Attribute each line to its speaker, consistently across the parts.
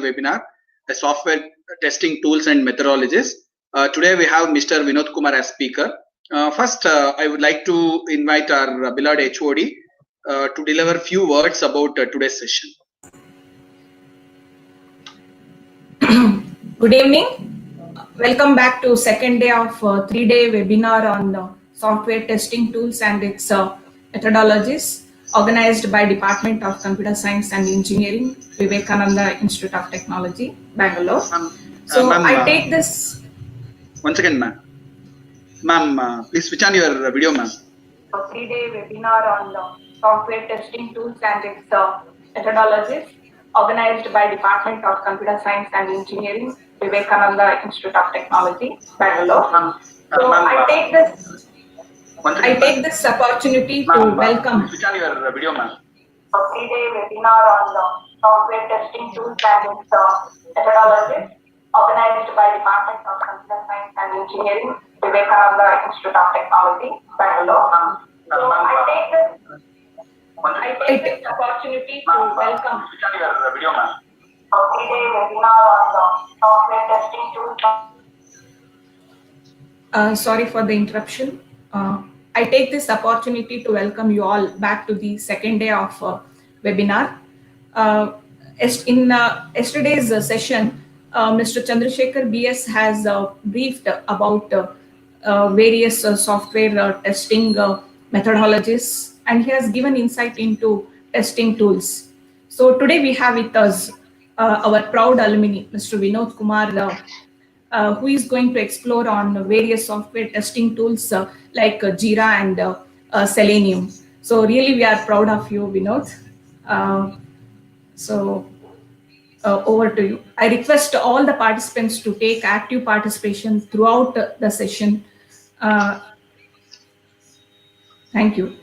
Speaker 1: webinar, a software testing tools and methodologies. Today we have Mr. Vinod Kumar as speaker. First, I would like to invite our beloved HOD to deliver a few words about today's session.
Speaker 2: Good evening. Welcome back to second day of 3-day webinar on software testing tools and its methodologies, organized by Department of Computer Science and Engineering, Vivekananda Institute of Technology, Bangalore. I take this.
Speaker 1: Once again, ma'am. Ma'am, please switch on your video, ma'am.
Speaker 2: 3-day webinar on software testing tools and its methodologies, organized by Department of Computer Science and Engineering, Vivekananda Institute of Technology, Bangalore. I take this opportunity to welcome.
Speaker 1: Switch on your video, ma'am.
Speaker 2: 3-day webinar on software testing tools and its methodologies, organized by Department of Computer Science and Engineering, Vivekananda Institute of Technology, Bangalore. I take this opportunity to welcome.
Speaker 1: Switch on your video, ma'am.
Speaker 2: 3-day webinar on software testing tools. Sorry for the interruption. I take this opportunity to welcome you all back to the second day of webinar. In yesterday's session, Mr. Chandra Shekar BS has briefed about various software testing methodologies, and he has given insight into testing tools. So today we have with us our proud alumni, Mr. Vinod Kumar, who is going to explore on various software testing tools like JIRA and Selenium. So really we are proud of you, Vinod. Over to you. I request all the participants to take active participation throughout the session. Thank you.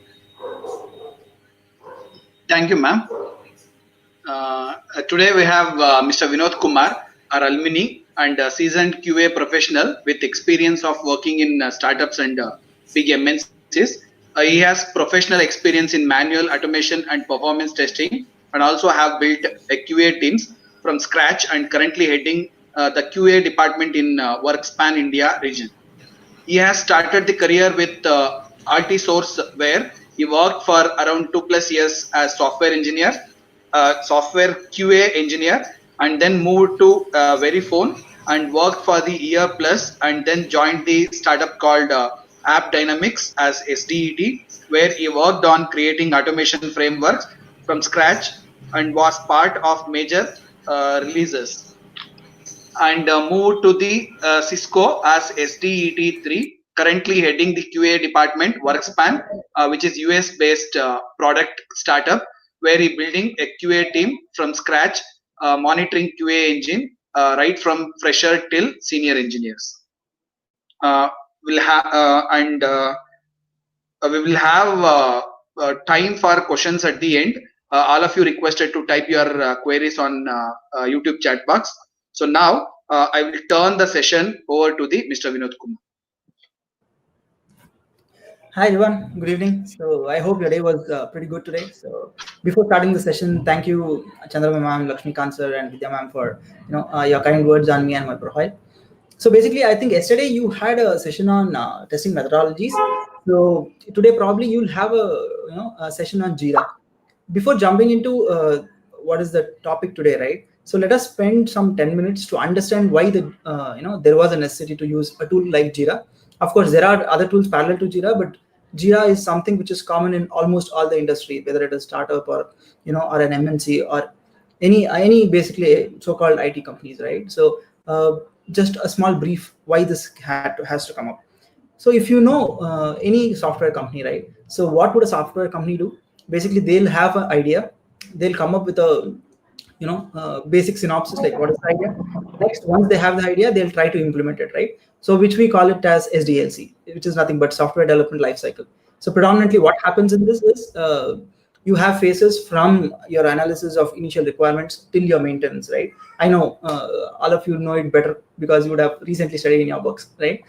Speaker 1: Thank you, ma'am. Today we have Mr. Vinod Kumar, our alumni and seasoned QA professional with experience of working in startups and big MNCs. He has professional experience in manual automation and performance testing, and also have built a QA teams from scratch and currently heading the QA department in Workspan India region. He has started the career with RT Source, where he worked for around 2+ years as software engineer, software QA engineer, and then moved to Verifone and worked for the year plus, and then joined the startup called App Dynamics as SDET, where he worked on creating automation frameworks from scratch and was part of major releases, and moved to the Cisco as SDET3, currently heading the QA department, Workspan, which is US based product startup, where he building a QA team from scratch, monitoring QA engine right from fresher till senior engineers. We will have time for questions at the end. All of you requested to type your queries on YouTube chat box. So now I will turn the session over to the Mr. Vinod Kumar.
Speaker 3: Hi everyone, good evening. So I hope your day was pretty good today. So before starting the session, thank you Chandra ma'am, Lakshmikant sir, and Vidya ma'am for your kind words on me and my profile. So basically, I think yesterday you had a session on testing methodologies. So today probably you'll have a session on JIRA. Before jumping into what is the topic today, right? So let us spend some 10 minutes to understand why there was a necessity to use a tool like JIRA. Of course, there are other tools parallel to JIRA, but JIRA is something which is common in almost all the industry, whether it is startup or or an MNC or any basically so-called IT companies, right? So just a small brief why this has to come up. So if you know any software company, right? So what would a software company do? Basically, they'll have an idea. They'll come up with a basic synopsis, like what is the idea. Next, once they have the idea, they'll try to implement it, right? So which we call it as SDLC, which is nothing but software development lifecycle. So predominantly what happens in this is you have phases from your analysis of initial requirements till your maintenance, right? I know all of you know it better because you would have recently studied in your books, right?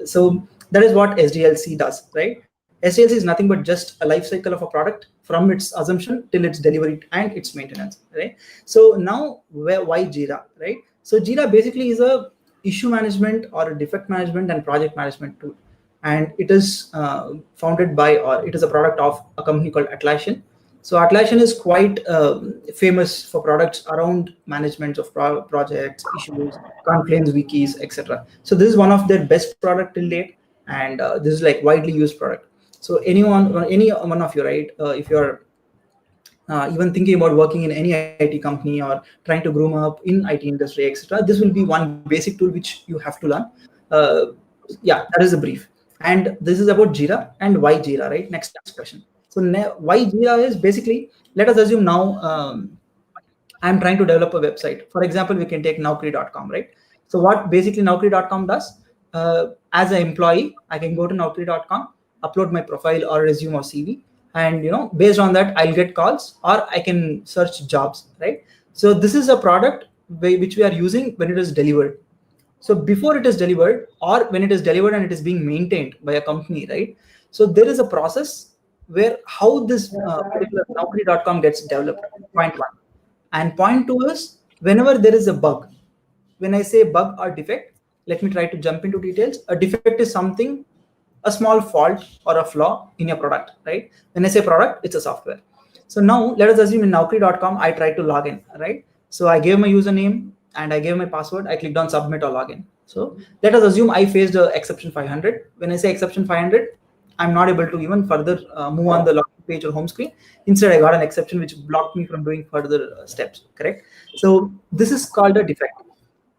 Speaker 3: So that is what SDLC does, right? SDLC is nothing but just a life cycle of a product from its assumption till its delivery and its maintenance, right? So now why JIRA, right? So JIRA basically is a issue management or a defect management and project management tool, and it is founded by, or it is a product of a company called Atlassian. So Atlassian is quite famous for products around management of projects, issues, Confluence, wikis, etc. So this is one of their best product till date, and this is like widely used product. So any one of you, right? If you're even thinking about working in any IT company or trying to groom up in IT industry, etc., this will be one basic tool which you have to learn. Yeah, that is a brief. And this is about JIRA and why JIRA, right? Next question. So why JIRA is basically, let us assume now I'm trying to develop a website. For example, we can take Naukri.com, right? So what basically Naukri.com does, as an employee, I can go to Naukri.com, upload my profile or resume or CV, and based on that, I'll get calls or I can search jobs, right? So this is a product which we are using when it is delivered. So before it is delivered, or when it is delivered and it is being maintained by a company, right? So there is a process where how this particular Naukri.com gets developed, point one. And point two is whenever there is a bug. When I say bug or defect, let me try to jump into details. A defect is something, a small fault or a flaw in your product, right? When I say product, it's a software. So now let us assume in Naukri.com, I tried to log in, right? So I gave my username and I gave my password. I clicked on submit or login. So let us assume I faced a exception 500. When I say exception 500, I'm not able to even further move on the login page or home screen. Instead, I got an exception which blocked me from doing further steps, correct? So this is called a defect.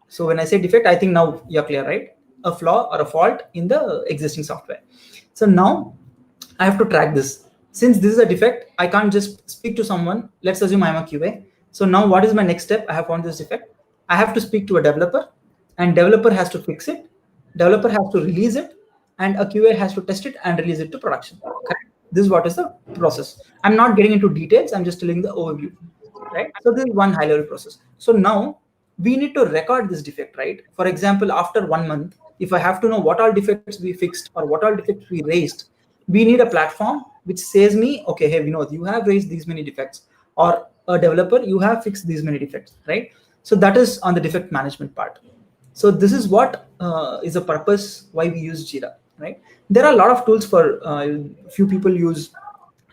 Speaker 3: So when I say defect, I think now you're clear, right? A flaw or a fault in the existing software. So now I have to track this. Since this is a defect, I can't just speak to someone. Let's assume I'm a QA. So now what is my next step? I have found this defect. I have to speak to a developer, and developer has to fix it. Developer has to release it, and a QA has to test it and release it to production. Correct? This is what is the process. I'm not getting into details. I'm just telling the overview, right? So this is one high level process. So now we need to record this defect, right? For example, after 1 month, if I have to know what all defects we fixed or what all defects we raised, we need a platform which says me, okay, hey, Vinod, you have raised these many defects, or a developer, you have fixed these many defects, right? So that is on the defect management part. So this is what is the purpose why we use JIRA, right? There are a lot of tools for, few people use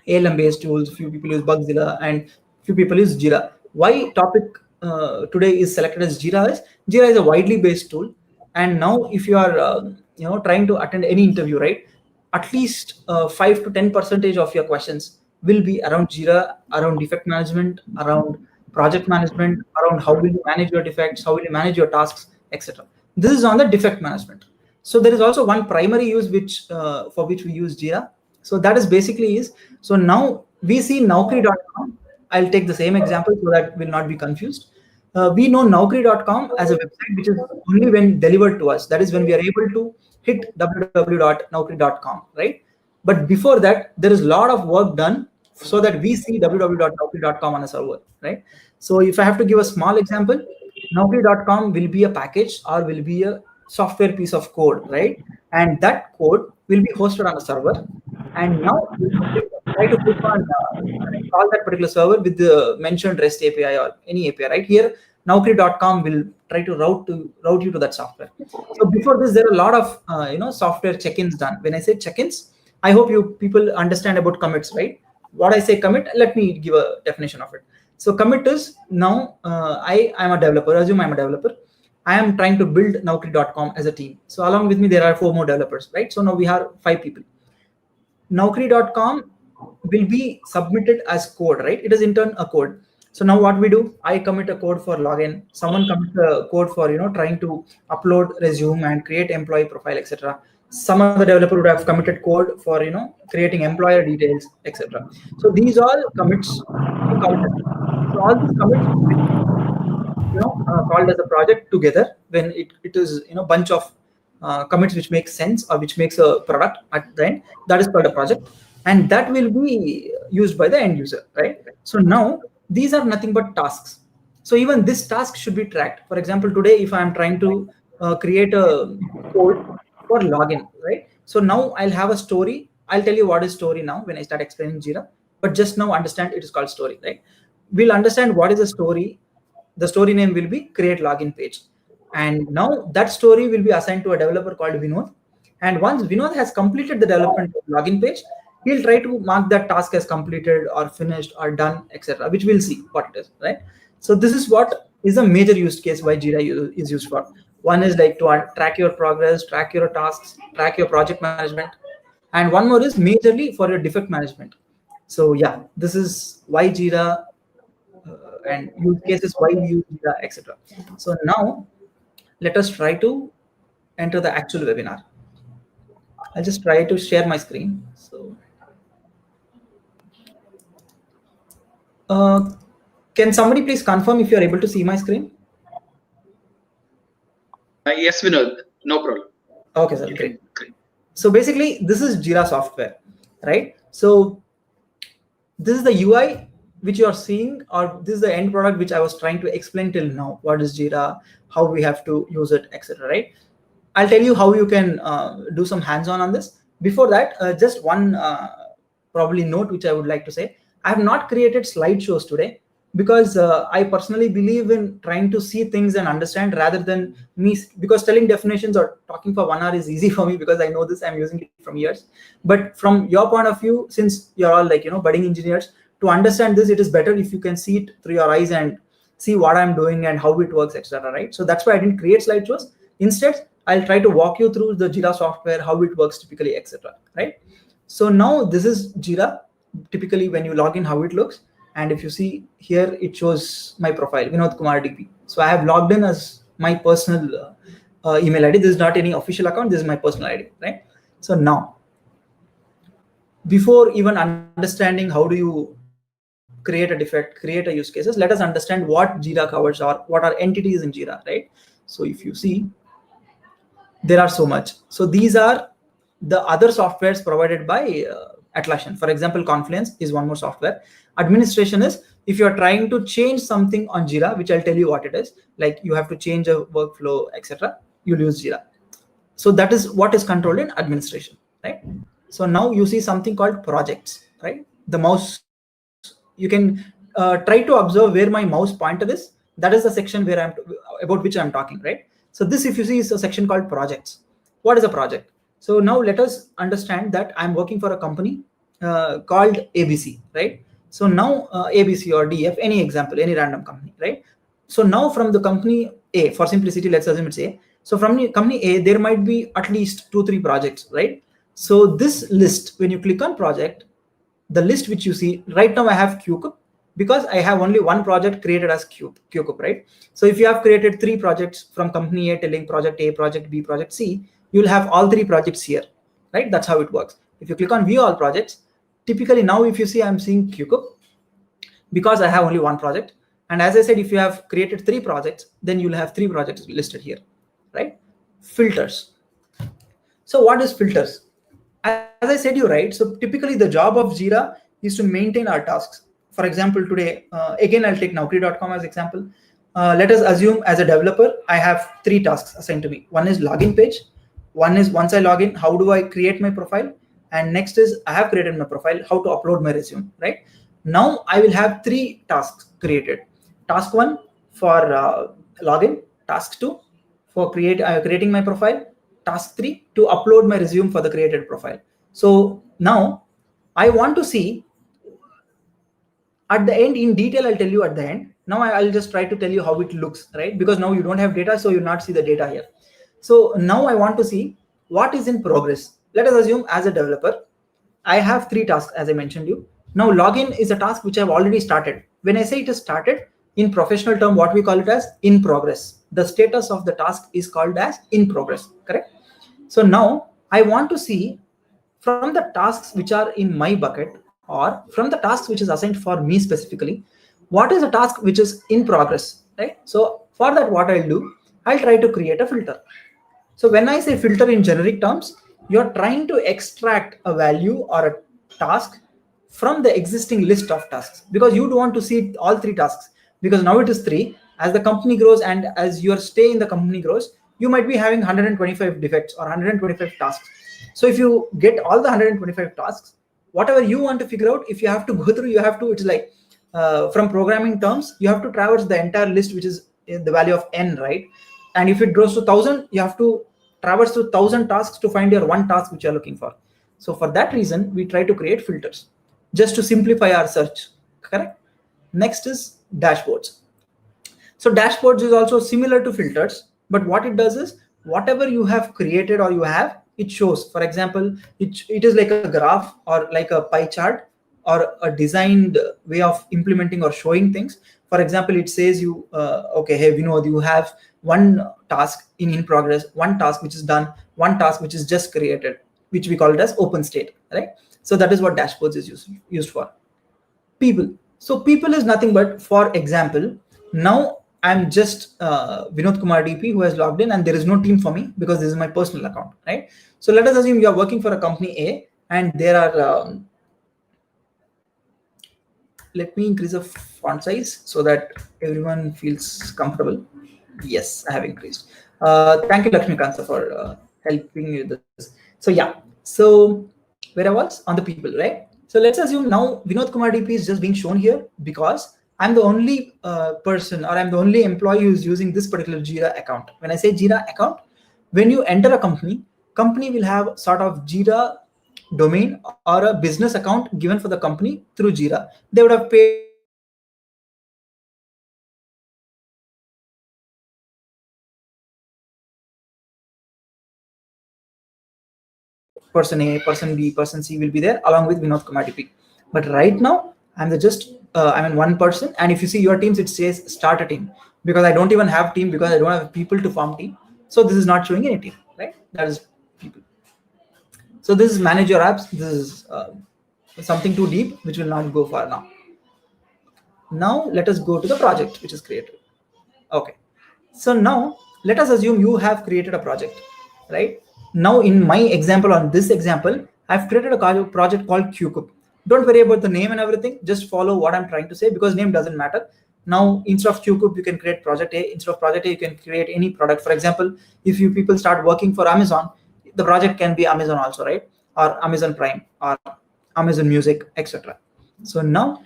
Speaker 3: ALM based tools, few people use Bugzilla, and few people use JIRA. Why topic today is selected as JIRA is a widely based tool. And now if you are trying to attend any interview, right, at least 5 to 10% of your questions will be around JIRA, around defect management, around project management, around how will you manage your defects, how will you manage your tasks, etc. This is on the defect management. So there is also one primary use which for which we use JIRA. So that is basically is, so now we see Naukri.com. I'll take the same example so that will not be confused. We know Naukri.com as a website which is only when delivered to us. That is when we are able to hit www.naukri.com, right? But before that, there is a lot of work done so that we see www.naukri.com on a server, right? So if I have to give a small example, Naukri.com will be a package or will be a software piece of code, right? And that code will be hosted on a server. And now try to click on call that particular server with the mentioned REST API or any API, right? Here, Naukri.com will try to route you to that software. So before this, there are a lot of software check-ins done. When I say check-ins, I hope you people understand about commits, right? What I say commit, let me give a definition of it. So commit is now I'm a developer. Assume I'm a developer. I am trying to build Naukri.com as a team. So along with me, there are 4 more developers, right? So now we have 5 people. Naukri.com will be submitted as code, right? It is in turn a code. So now what we do, I commit a code for login. Someone commits a code for trying to upload resume and create employee profile, etc. Some other developer would have committed code for creating employer details, etc. So these all commits. So all these commits called as a project together when it is bunch of commits which make sense or which makes a product at the end. That is called a project, and that will be used by the end user, right? So now these are nothing but tasks. So even this task should be tracked. For example, today if I am trying to create a code for login, right? So now I'll have a story. I'll tell you what is story now when I start explaining JIRA. but just now understand it is called story, right? We'll understand what is a story. The story name will be create login page. And now that story will be assigned to a developer called Vinod. And once Vinod has completed the development of login page, he'll try to mark that task as completed or finished or done, etc., which we'll see what it is, right? So this is what is a major use case why JIRA is used for. One is like to track your progress, track your tasks, track your project management. And one more is majorly for your defect management. So yeah, this is why JIRA and use cases, why we use JIRA, etc. So now let us try to enter the actual webinar. I'll just try to share my screen. So can somebody please confirm if you're able to see my screen?
Speaker 1: Yes, Vinod, no problem.
Speaker 3: Okay, sir, great. So basically, this is JIRA software, right? So this is the UI which you are seeing, or this is the end product which I was trying to explain till now. What is JIRA, how we have to use it, etc., right? I'll tell you how you can do some hands-on on this. Before that, just one probably note which I would like to say. I have not created slideshows today because I personally believe in trying to see things and understand rather than me, because telling definitions or talking for 1 hour is easy for me because I know this, I'm using it from years. But from your point of view, since you're all like, budding engineers, to understand this, it is better if you can see it through your eyes and see what I'm doing and how it works, etc., right? So that's why I didn't create slideshows. Instead, I'll try to walk you through the JIRA software, how it works typically, etc., right? So now this is JIRA. Typically, when you log in, how it looks. And if you see here, it shows my profile, Vinod Kumar DP. So I have logged in as my personal email ID. This is not any official account. This is my personal ID, right? So now, before even understanding how do you create a defect, create a use cases, let us understand what JIRA covers or what are entities in JIRA, right? So if you see, there are so much. So these are the other softwares provided by Atlassian. For example, Confluence is one more software. Administration is if you're trying to change something on JIRA, which I'll tell you what it is, like you have to change a workflow, etc., you'll use JIRA. So that is what is controlled in administration, right? So now you see something called projects, right? The mouse, you can try to observe where my mouse pointer is. That is the section where about which I'm talking, right? So this, if you see, is a section called projects. What is a project? So now let us understand that I'm working for a company called ABC, right? So now ABC or DF, any example, any random company, right? So now from the company A, for simplicity, let's assume it's A. So from the company A, there might be at least 2-3 projects, right? So this list, when you click on project, the list which you see right now, I have QCube because I have only one project created as QCube, right? So if you have created 3 projects from company A telling project A, project B, project C, you'll have all 3 projects here, right? That's how it works. If you click on view all projects, typically now if you see, I'm seeing QCube because I have only one project. And as I said, if you have created 3 projects, then you'll have 3 projects listed here, right? Filters. So what is filters? As I said, you're right. So typically the job of JIRA is to maintain our tasks. For example, today, again, I'll take Naukri.com as example. Let us assume as a developer, I have 3 tasks assigned to me. One is login page. One is once I log in, how do I create my profile? And next is I have created my profile, how to upload my resume, right? Now I will have 3 tasks created. Task 1 for login, task 2 for creating my profile, task 3 to upload my resume for the created profile. So now I want to see at the end in detail. I'll tell you at the end. Now I'll just try to tell you how it looks, right? Because now you don't have data, so you'll not see the data here. So now I want to see what is in progress. Let us assume as a developer, I have 3 tasks as I mentioned you. Now login is a task which I've already started. When I say it is started, in professional term, what we call it as in progress. The status of the task is called as in progress, correct? So now I want to see from the tasks which are in my bucket or from the tasks which is assigned for me specifically, what is a task which is in progress, right? So for that, what I'll do, I'll try to create a filter. So when I say filter in generic terms, you're trying to extract a value or a task from the existing list of tasks because you don't want to see all 3 tasks because now it is 3. As the company grows and as your stay in the company grows, you might be having 125 defects or 125 tasks. So if you get all the 125 tasks, whatever you want to figure out, if you have to go through, you have to, it's like from programming terms, you have to traverse the entire list, which is the value of n, right? And if it grows to 1000, you have to traverse through 1000 tasks to find your one task which you're looking for. So for that reason, we try to create filters just to simplify our search, correct? Next is dashboards. So dashboards is also similar to filters, but what it does is whatever you have created or you have, it shows. For example, it is like a graph or like a pie chart or a designed way of implementing or showing things. For example, it says you, okay, hey Vinod, you have one task in progress, one task which is done, one task which is just created, which we call it as open state, right? So that is what dashboards is used for. People. So people is nothing but, for example, now I'm just Vinod Kumar DP who has logged in, and there is no team for me because this is my personal account, right? So let us assume you are working for a company A, and there are, let me increase the font size so that everyone feels comfortable. Yes, I have increased. Thank you, Lakshmikant, for helping me with this. So yeah, so where I was on the people, right? So let's assume now Vinod Kumar DP is just being shown here because I'm the only person, or I'm the only employee who's using this particular JIRA account. When I say JIRA account, when you enter a company will have sort of JIRA domain or a business account given for the company through JIRA. They would have paid person A, person B, person C will be there along with Vinod Kumar DP. But right now, I'm one person. And if you see your teams, it says start a team, because I don't even have team, because I don't have people to form team. So this is not showing any team, right? That is people. So this is manage your apps. This is something too deep, which will not go far now. Now let us go to the project which is created. Okay. So now let us assume you have created a project, right? Now in my example, on this example, I've created a project called QCube. Don't worry about the name and everything. Just follow what I'm trying to say, because name doesn't matter. Now, instead of QCube, you can create project A. Instead of project A, you can create any product. For example, if you people start working for Amazon, the project can be Amazon also, right? Or Amazon Prime or Amazon Music, etc. So now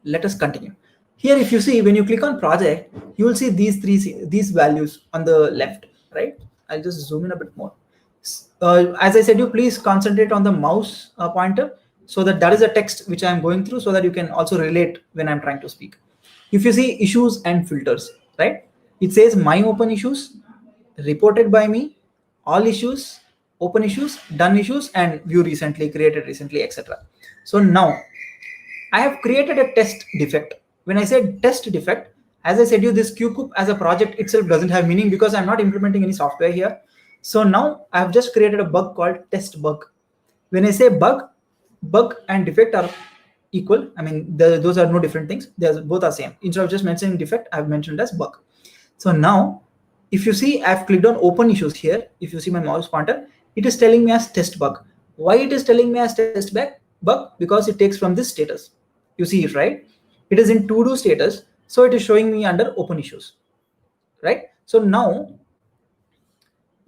Speaker 3: let us continue. Here, if you see, when you click on project, you will see these values on the left, right? I'll just zoom in a bit more. As I said, you please concentrate on the mouse pointer, so that is a text which I'm going through, so that you can also relate when I'm trying to speak. If you see issues and filters, right? It says my open issues, reported by me, all issues, open issues, done issues, and view recently, created recently, etc. So now I have created a test defect. When I said test defect, as I said you, this QCube as a project itself doesn't have meaning, because I'm not implementing any software here. So now I have just created a bug called test bug. When I say bug and defect are equal. I mean, those are no different things. Both are same. Instead of just mentioning defect, I've mentioned as bug. So now, if you see, I've clicked on open issues here. If you see my mouse pointer, it is telling me as test bug. Why it is telling me as test bug? Because it takes from this status. You see it, right? It is in to do status. So it is showing me under open issues, right? So now,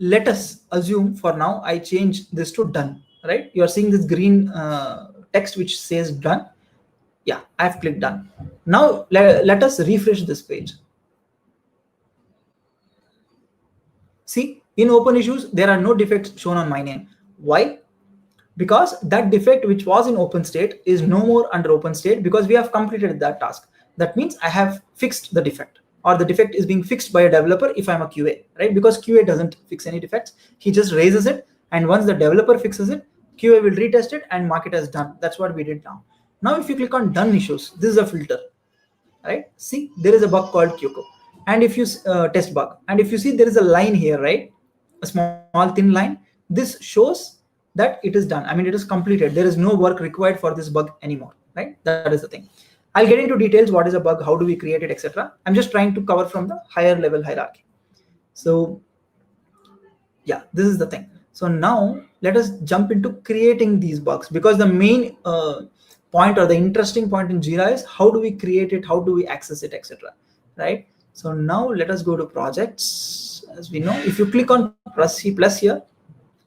Speaker 3: let us assume for now, I change this to done, right? You are seeing this green text which says done. Yeah, I've clicked done. Now let us refresh this page. See, in open issues, there are no defects shown on my name. Why? Because that defect which was in open state is no more under open state, because we have completed that task. That means I have fixed the defect, or the defect is being fixed by a developer if I'm a QA, right? Because QA doesn't fix any defects. He just raises it, and once the developer fixes it, QA will retest it and mark it as done. That's what we did now. Now, if you click on done issues, this is a filter, right? See, there is a bug called QCube, and if you test bug, and if you see there is a line here, right? A small thin line. This shows that it is done. I mean, it is completed. There is no work required for this bug anymore, right? That is the thing. I'll get into details. What is a bug? How do we create it, etc. I'm just trying to cover from the higher level hierarchy. So yeah, this is the thing. So now let us jump into creating these bugs, because the main point, or the interesting point in JIRA, is how do we create it, how do we access it, etc. Right? So now let us go to projects. As we know, if you click on C+ here,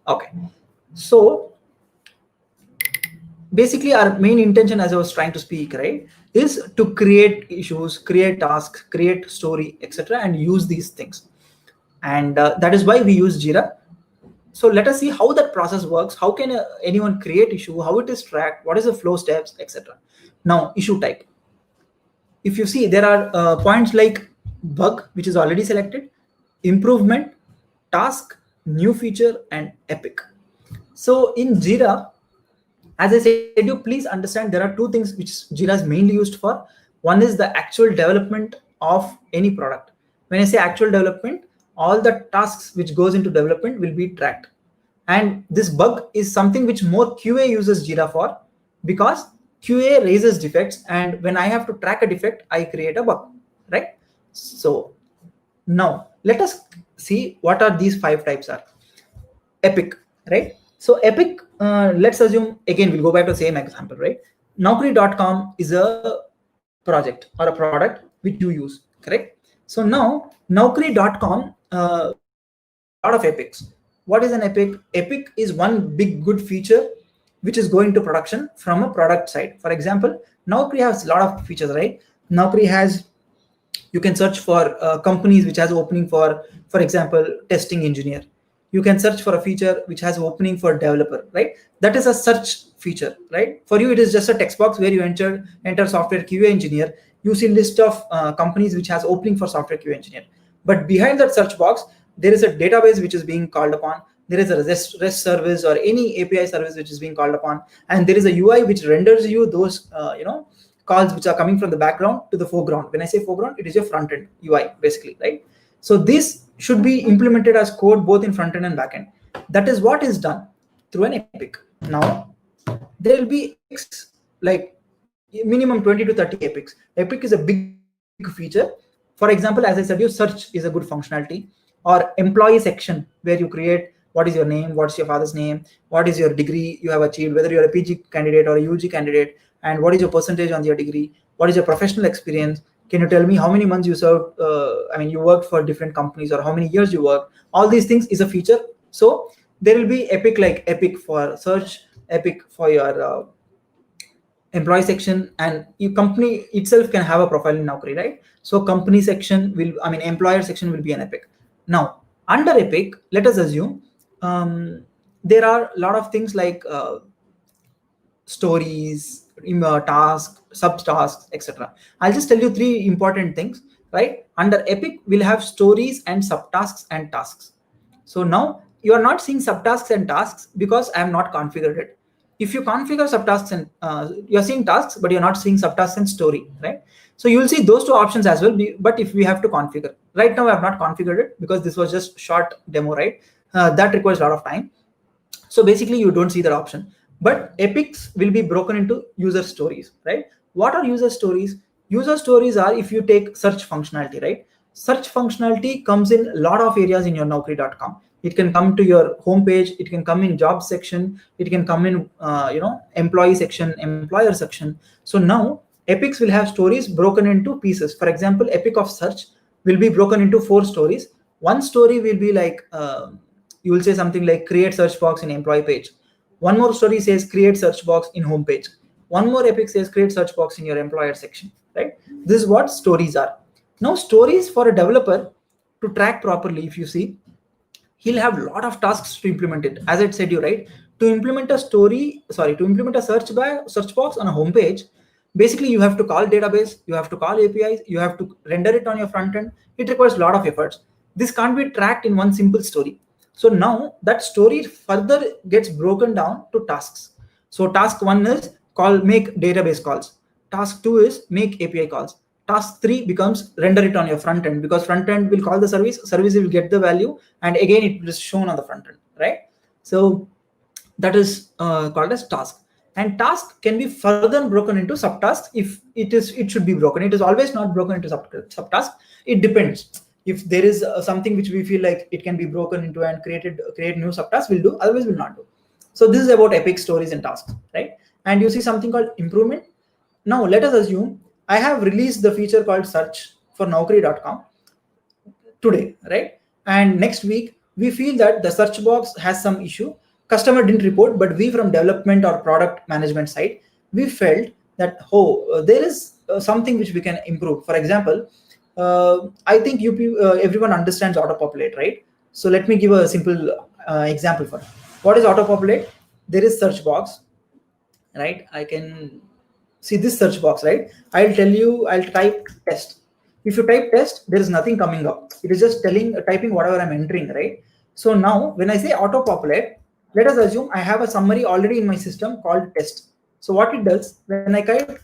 Speaker 3: okay. So basically our main intention, as I was trying to speak, right, is to create issues, create tasks, create story, etc., and use these things. And that is why we use JIRA. So let us see how that process works. How can anyone create issue, how it is tracked, what is the flow steps, etc. Now, issue type. If you see, there are points like bug, which is already selected, improvement, task, new feature, and epic. So in JIRA, as I said, you please understand there are two things which JIRA is mainly used for. One is the actual development of any product. When I say actual development, all the tasks which goes into development will be tracked. And this bug is something which more QA uses JIRA for, because QA raises defects, and when I have to track a defect, I create a bug, right? So now let us see what are these 5 types are. Epic, right? So epic, let's assume, again, we'll go back to the same example, right? Naukri.com is a project or a product which you use, correct? So now Naukri.com has a lot of epics. What is an epic? Epic is one big good feature which is going to production from a product side. For example, Naukri has a lot of features, right? Naukri has, you can search for companies which has opening for example, testing engineer. You can search for a feature which has opening for developer, right? That is a search feature, right? For you, it is just a text box where you enter software QA engineer. You see list of companies which has opening for software QA engineer. But behind that search box, there is a database which is being called upon. There is a REST service or any API service which is being called upon, and there is a UI which renders you those calls which are coming from the background to the foreground. When I say foreground, it is your front end UI basically, right? So this should be implemented as code both in front end and back end. That is what is done through an epic. Now there will be epics, like minimum 20 to 30 epics. Epic is a big feature. For example, as I said, your search is a good functionality, or employee section where you create what is your name, what's your father's name, what is your degree you have achieved, whether you're a PG candidate or a UG candidate, and what is your percentage on your degree, what is your professional experience. Can you tell me how many months you served? You worked for different companies, or how many years you worked. All these things is a feature. So there will be epic, like epic for search, epic for your employee section, and your company itself can have a profile in Naukri, right? So company section will, employer section will be an epic. Now under epic, let us assume there are a lot of things like stories, tasks, subtasks, etc. I'll just tell you 3 important things, right? Under epic, we'll have stories and subtasks and tasks. So now you are not seeing subtasks and tasks because I have not configured it. If you configure subtasks and you're seeing tasks, but you're not seeing subtasks and story, right? So you'll see those 2 options as well. But if we have to configure, right now I have not configured it because this was just short demo, right? That requires a lot of time. So basically you don't see that option. But epics will be broken into user stories, right? What are user stories? User stories are, if you take search functionality, right? Search functionality comes in a lot of areas in your Naukri.com. It can come to your homepage. It can come in job section. It can come in, employee section, employer section. So now epics will have stories broken into pieces. For example, epic of search will be broken into 4 stories. One story will be like, you will say something like create search box in employee page. One more story says create search box in home page. One more epic says create search box in your employer section, right? This is what stories are. Now stories for a developer to track properly, if you see, he'll have a lot of tasks to implement it. As I said you, right? To implement a search box on a home page, basically you have to call database, you have to call APIs, you have to render it on your front end. It requires a lot of efforts. This can't be tracked in one simple story. So now that story further gets broken down to tasks. So task 1 is make database calls. Task 2 is make API calls. Task 3 becomes render it on your front end, because front end will call the service will get the value, and again it is shown on the front end, right? So that is called as task. And task can be further broken into subtasks if it should be broken. It is always not broken into subtasks. It depends. If there is something which we feel like it can be broken into and create new subtasks, we'll do, otherwise we'll not do. So this is about epic, stories, and tasks, right? And you see something called improvement. Now let us assume I have released the feature called search for Naukri.com today, right? And next week we feel that the search box has some issue. Customer didn't report, but we from development or product management side, we felt that there is something which we can improve. For example, I think everyone understands auto-populate, right? So let me give a simple example for it. What is auto-populate? There is search box, right? I can see this search box, right? I'll type test. If you type test, there is nothing coming up. It is just typing whatever I'm entering, right? So now when I say auto-populate, let us assume I have a summary already in my system called test. So what it does, when I type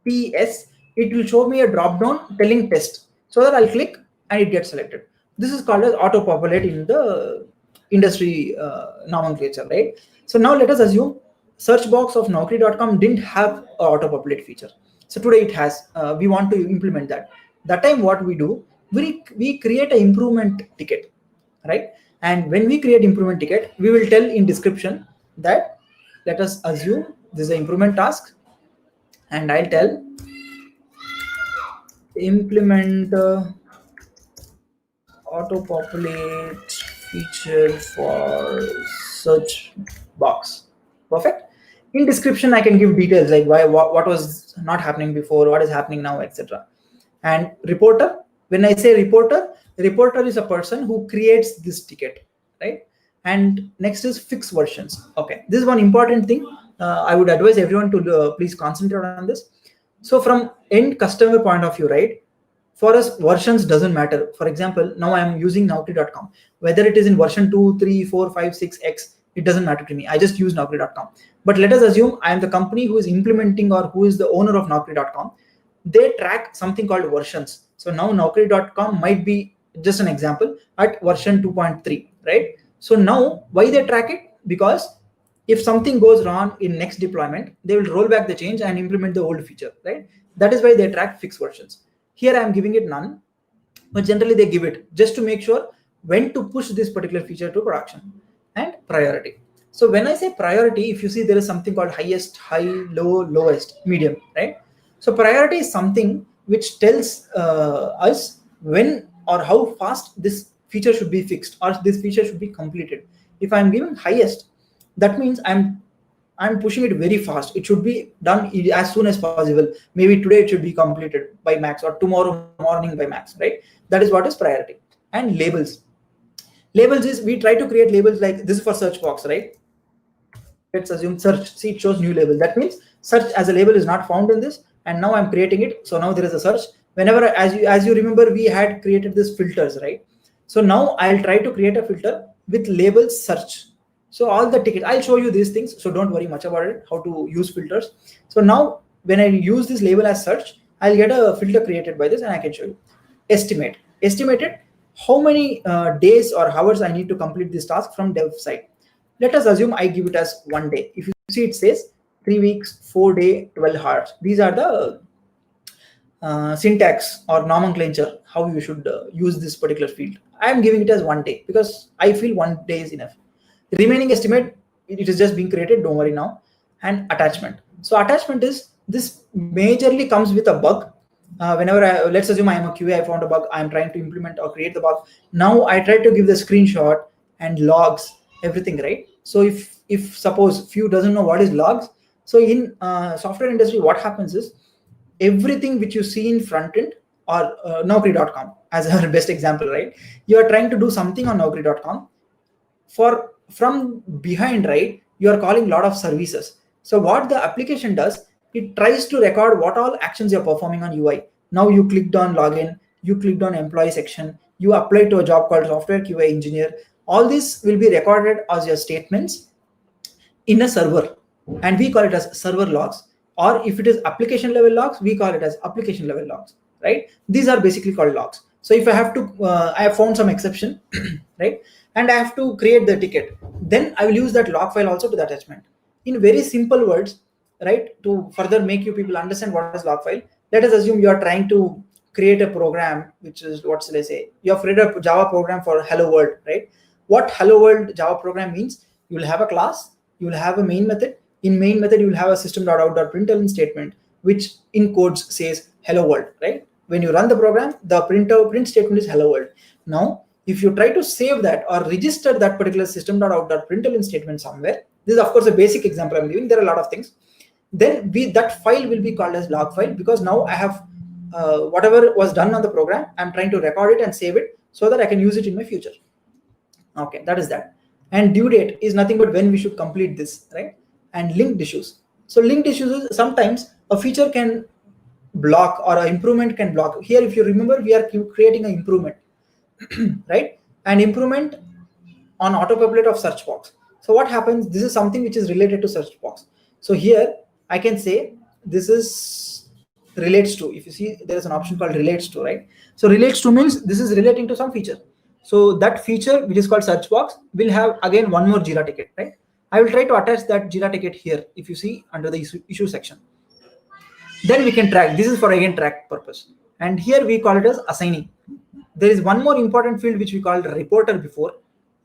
Speaker 3: TS, it will show me a drop down telling test. So that I'll click and it gets selected. This is called as auto-populate in the industry nomenclature, right? So now let us assume search box of Naukri.com didn't have an auto-populate feature. So today it has. We want to implement that. That time what we do, we create an improvement ticket, right? And when we create improvement ticket, we will tell in description that let us assume this is an improvement task, and I'll tell implement auto-populate feature for search box. Perfect. In description, I can give details like what was not happening before, what is happening now, etc. And reporter, when I say reporter is a person who creates this ticket, right? And next is fix versions. Okay, this is one important thing. I would advise everyone to please concentrate on this. So from end customer point of view, right? For us, versions doesn't matter. For example, now I am using Naukri.com. Whether it is in version 2, 3, 4, 5, 6, X, it doesn't matter to me. I just use Naukri.com. But let us assume I am the company who is implementing or who is the owner of Naukri.com. They track something called versions. So now Naukri.com might be, just an example, at version 2.3, right? So now why they track it? Because if something goes wrong in next deployment, they will roll back the change and implement the old feature, right? That is why they track fixed versions. Here I am giving it none, but generally they give it just to make sure when to push this particular feature to production. And priority. So when I say priority, if you see there is something called highest, high, low, lowest, medium, right? So priority is something which tells us when or how fast this feature should be fixed or this feature should be completed. If I'm giving highest, that means I'm pushing it very fast. It should be done as soon as possible. Maybe today it should be completed by max or tomorrow morning by max, right? That is what is priority. And labels. Labels is we try to create labels like this is for search box, right? Let's assume search. See, it shows new label. That means search as a label is not found in this. And now I'm creating it. So now there is a search. Whenever, as you remember, we had created this filters, right? So now I'll try to create a filter with label search. So all the tickets, I'll show you these things. So don't worry much about it, how to use filters. So now when I use this label as search, I'll get a filter created by this and I can show you. Estimate. Estimated how many days or hours I need to complete this task from dev side. Let us assume I give it as 1 day. If you see, it says 3 weeks, 4 day, 12 hours. These are the syntax or nomenclature, how you should use this particular field. I am giving it as 1 day because I feel 1 day is enough. The remaining estimate, it is just being created, don't worry now. And attachment. So attachment is, this majorly comes with a bug. Whenever let's assume I am a QA, I found a bug, I am trying to implement or create the bug. Now I try to give the screenshot and logs, everything, right? So if suppose few doesn't know what is logs, so in software industry, what happens is everything which you see in front end or Naukri.com as our best example, right? You are trying to do something on Naukri.com. From behind, right, you are calling a lot of services. So what the application does, it tries to record what all actions you're performing on UI. Now you clicked on login, you clicked on employee section, you applied to a job called software QA engineer. All this will be recorded as your statements in a server, and we call it as server logs. Or if it is application level logs, we call it as application level logs, right? These are basically called logs. So if I have to, I have found some exception, right? And I have to create the ticket. Then I will use that log file also to the attachment. In very simple words, right, to further make you people understand what is log file, let us assume you are trying to create a program, which is, what shall I say, you have created a Java program for hello world, right? What hello world Java program means, you will have a class, you will have a main method. In main method, you will have a system.out.println statement, which in codes says hello world, right? When you run the program, the print statement is hello world. Now, if you try to save that or register that particular system.out.println statement somewhere, this is of course a basic example I'm giving, there are a lot of things, then that file will be called as log file, because now I have whatever was done on the program, I'm trying to record it and save it so that I can use it in my future. Okay, that is that. And due date is nothing but when we should complete this, right? And linked issues. So linked issues is sometimes a feature can block or an improvement can block. Here, if you remember, we are creating an improvement, right? An improvement on auto-populate of search box. So what happens? This is something which is related to search box. So here I can say this is relates to. If you see, there is an option called relates to, right? So relates to means this is relating to some feature. So that feature, which is called search box, will have again one more JIRA ticket, right? I will try to attach that JIRA ticket here. If you see under the issue section, then we can track. This is for again track purpose. And here we call it as assignee. There is one more important field which we called reporter before.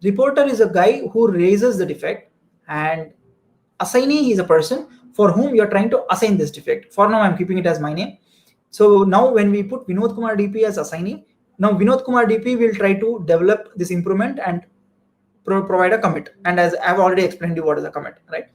Speaker 3: Reporter is a guy who raises the defect, and assignee is a person for whom you are trying to assign this defect. For now, I'm keeping it as my name. So now when we put Vinod Kumar DP as assignee, now Vinod Kumar DP will try to develop this improvement and provide a commit. And as I've already explained you what is a commit, right?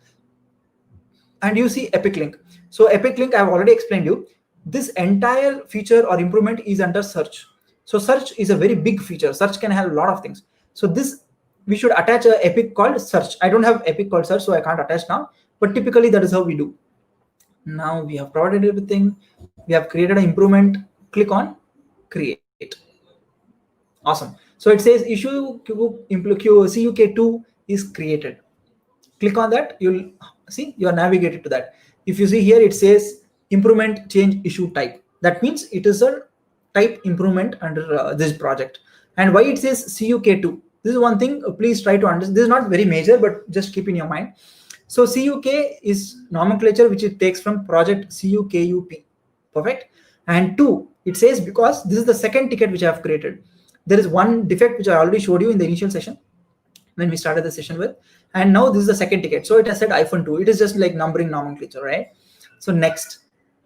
Speaker 3: And you see epic link. So epic link, I've already explained you. This entire feature or improvement is under search. So search is a very big feature. Search can have a lot of things. So this, we should attach a epic called search. I don't have epic called search, so I can't attach now. But typically that is how we do. Now we have provided everything. We have created an improvement. Click on create. Awesome. So it says issue CUK2 is created. Click on that. You'll see you are navigated to that. If you see here, it says improvement change issue type. That means it is a type improvement under this project. And why it says CUK2? This is one thing. Please try to understand. This is not very major, but just keep in your mind. So CUK is nomenclature which it takes from project CUKUP. Perfect. And 2, it says because this is the second ticket which I have created. There is one defect which I already showed you in the initial session when we started the session with, and now this is the second ticket. So it has said -2. It is just like numbering nomenclature, right? So next,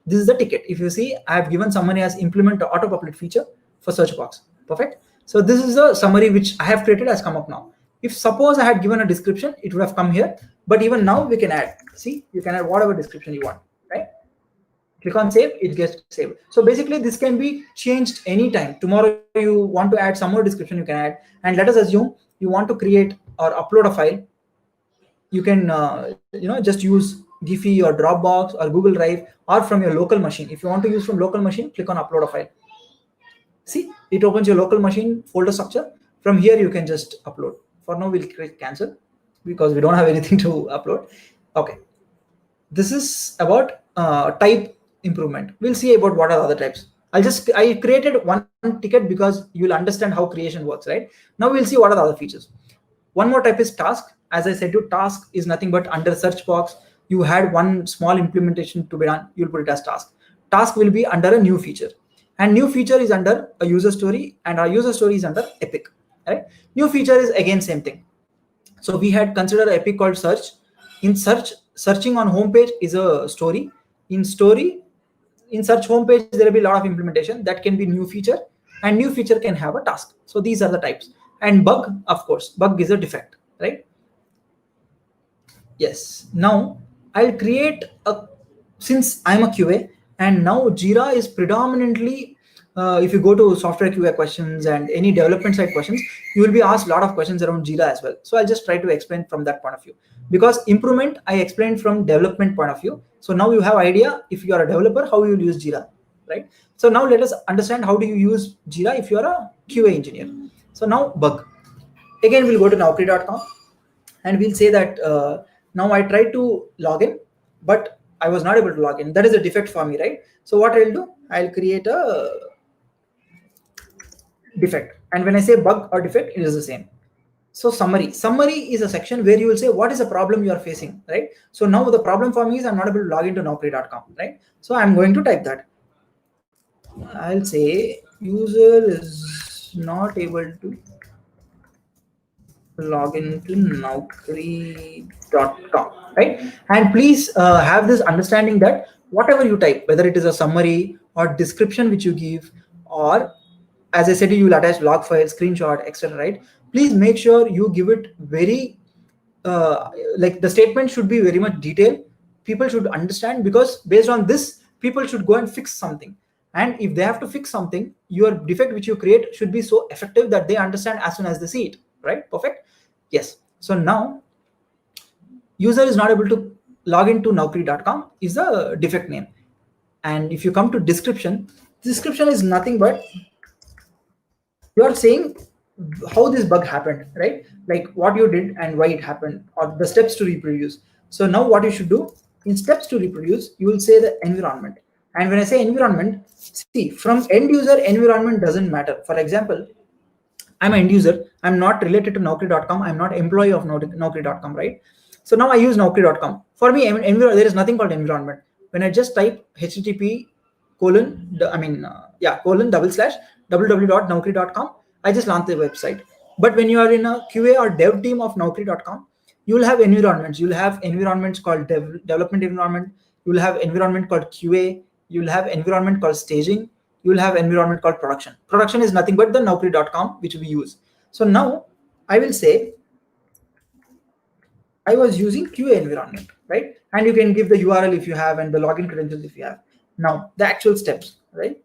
Speaker 3: this is the ticket. If you see, I have given summary as implement the auto-populate feature for search box. Perfect. So this is a summary which I have created has come up now. If suppose I had given a description, it would have come here. But even now we can add. See, you can add whatever description you want, right? Click on save, it gets saved. So basically this can be changed anytime. Tomorrow you want to add some more description, you can add. And let us assume you want to create or upload a file. You can just use Giphy or Dropbox or Google Drive or from your local machine. If you want to use from local machine, click on upload a file. See, it opens your local machine folder structure. From here you can just upload. For now we'll click cancel because we don't have anything to upload. Okay, this is about type improvement. We'll see about what are the other types. I created one ticket because you'll understand how creation works, right? Now we'll see what are the other features. One more type is task. As I said, task is nothing but under search box. You had one small implementation to be done. You'll put it as task. Task will be under a new feature, and new feature is under a user story, and our user story is under epic. Right? New feature is again same thing. So we had considered epic called search. In search, searching on homepage is a story. In story, in search homepage, there will be a lot of implementation. That can be new feature, and new feature can have a task. So these are the types. And bug, of course, bug is a defect, right? Yes. Now I'll create since I'm a QA, and now JIRA is predominantly, if you go to software QA questions and any development side questions, you will be asked a lot of questions around JIRA as well. So I'll just try to explain from that point of view. Because improvement, I explained from development point of view. So now you have idea, if you are a developer, how you will use JIRA, right? So now let us understand how do you use JIRA if you are a QA engineer. So now bug. Again, we'll go to naukri.com and we'll say that now I tried to log in, but I was not able to log in. That is a defect for me, right? So what I'll do, I'll create a defect. And when I say bug or defect, it is the same. So summary is a section where you will say what is the problem you are facing, right? So now the problem for me is I'm not able to log into naukri.com, right? So I'm going to type that. I'll say user is not able to log into naukri.com, right? And please have this understanding that whatever you type, whether it is a summary or description which you give or as I said, you will attach log file, screenshot, etc. Right? Please make sure you give it very like the statement should be very much detailed. People should understand, because based on this, people should go and fix something. And if they have to fix something, your defect which you create should be so effective that they understand as soon as they see it. Right? Perfect. Yes. So now user is not able to log into naukri.com is the defect name. And if you come to description is nothing but you are saying how this bug happened, right? Like what you did and why it happened, or the steps to reproduce. So now what you should do, in steps to reproduce, you will say the environment. And when I say environment, see, from end user, environment doesn't matter. For example, I'm an end user. I'm not related to naukri.com. I'm not employee of naukri.com, right? So now I use naukri.com. For me, there is nothing called environment. When I just type http www.naukri.com, I just launch the website. But when you are in a QA or dev team of naukri.com, you will have environments. You'll have environments called development environment. You will have environment called QA. You will have environment called staging. You will have environment called production. Production is nothing but the naukri.com which we use. So now I will say I was using QA environment, right? And you can give the URL if you have and the login credentials if you have. Now the actual steps, right?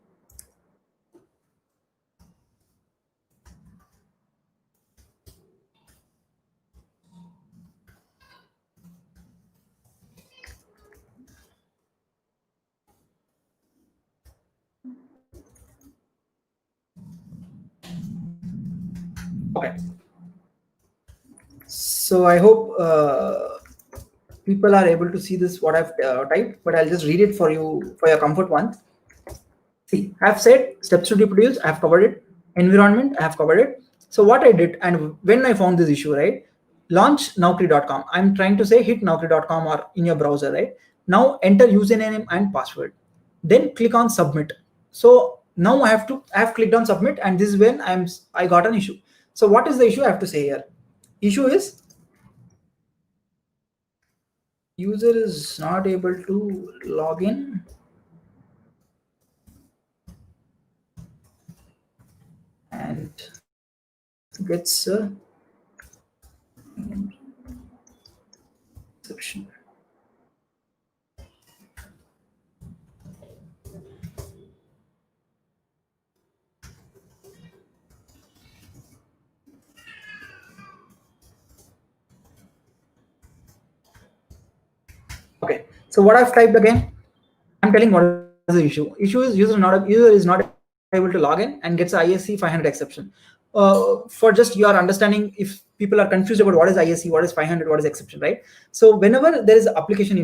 Speaker 3: Okay. So I hope people are able to see this, what I've typed, but I'll just read it for you for your comfort once. See, I've said steps to reproduce, I've covered it. Environment, I've covered it. So what I did, and when I found this issue, right? Launch naukri.com. I'm trying to say hit naukri.com or in your browser, right? Now enter username and password. Then click on submit. So now I have clicked on submit, and this is when I got an issue. So what is the issue I have to say here? Issue is user is not able to log in and gets a exception. Okay, so what I've typed again, I'm telling what is the issue. Issue is user is not able to log in and gets a ISC 500 exception. For just your understanding, if people are confused about what is ISC, what is 500, what is exception, right? So whenever there is an application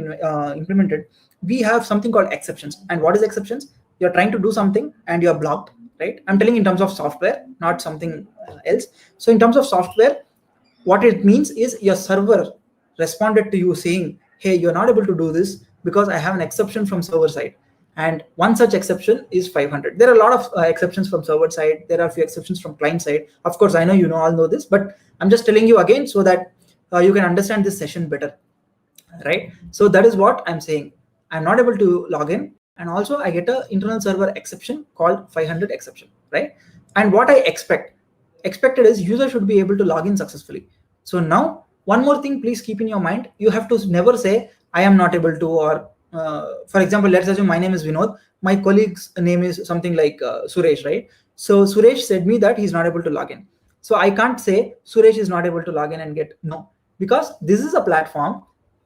Speaker 3: implemented, we have something called exceptions. And what is exceptions? You're trying to do something and you're blocked, right? I'm telling in terms of software, not something else. So in terms of software, what it means is your server responded to you saying, hey, you're not able to do this because I have an exception from server side. And one such exception is 500. There are a lot of exceptions from server side. There are a few exceptions from client side. Of course, I know you all know this, but I'm just telling you again so that you can understand this session better, right? So that is what I'm saying. I'm not able to log in, and also I get an internal server exception called 500 exception, right? And what I expected is user should be able to log in successfully. So now one more thing, please keep in your mind, you have to never say I am not able to, or for example, let's assume my name is Vinod, my colleague's name is something like Suresh, right? So Suresh said me that he's not able to log in. So I can't say Suresh is not able to log in and get, no, because this is a platform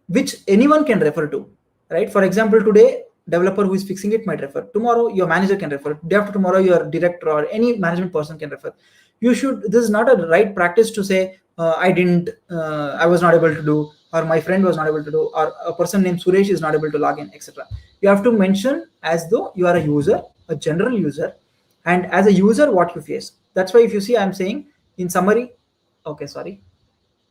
Speaker 3: which anyone can refer to, right? For example, today, developer who is fixing it might refer. Tomorrow, your manager can refer. Day after tomorrow, your director or any management person can refer. This is not a right practice to say, I was not able to do, or my friend was not able to do, or a person named Suresh is not able to log in, etc. You have to mention as though you are a user, a general user, and as a user, what you face. That's why if you see, I'm saying in summary, okay, sorry.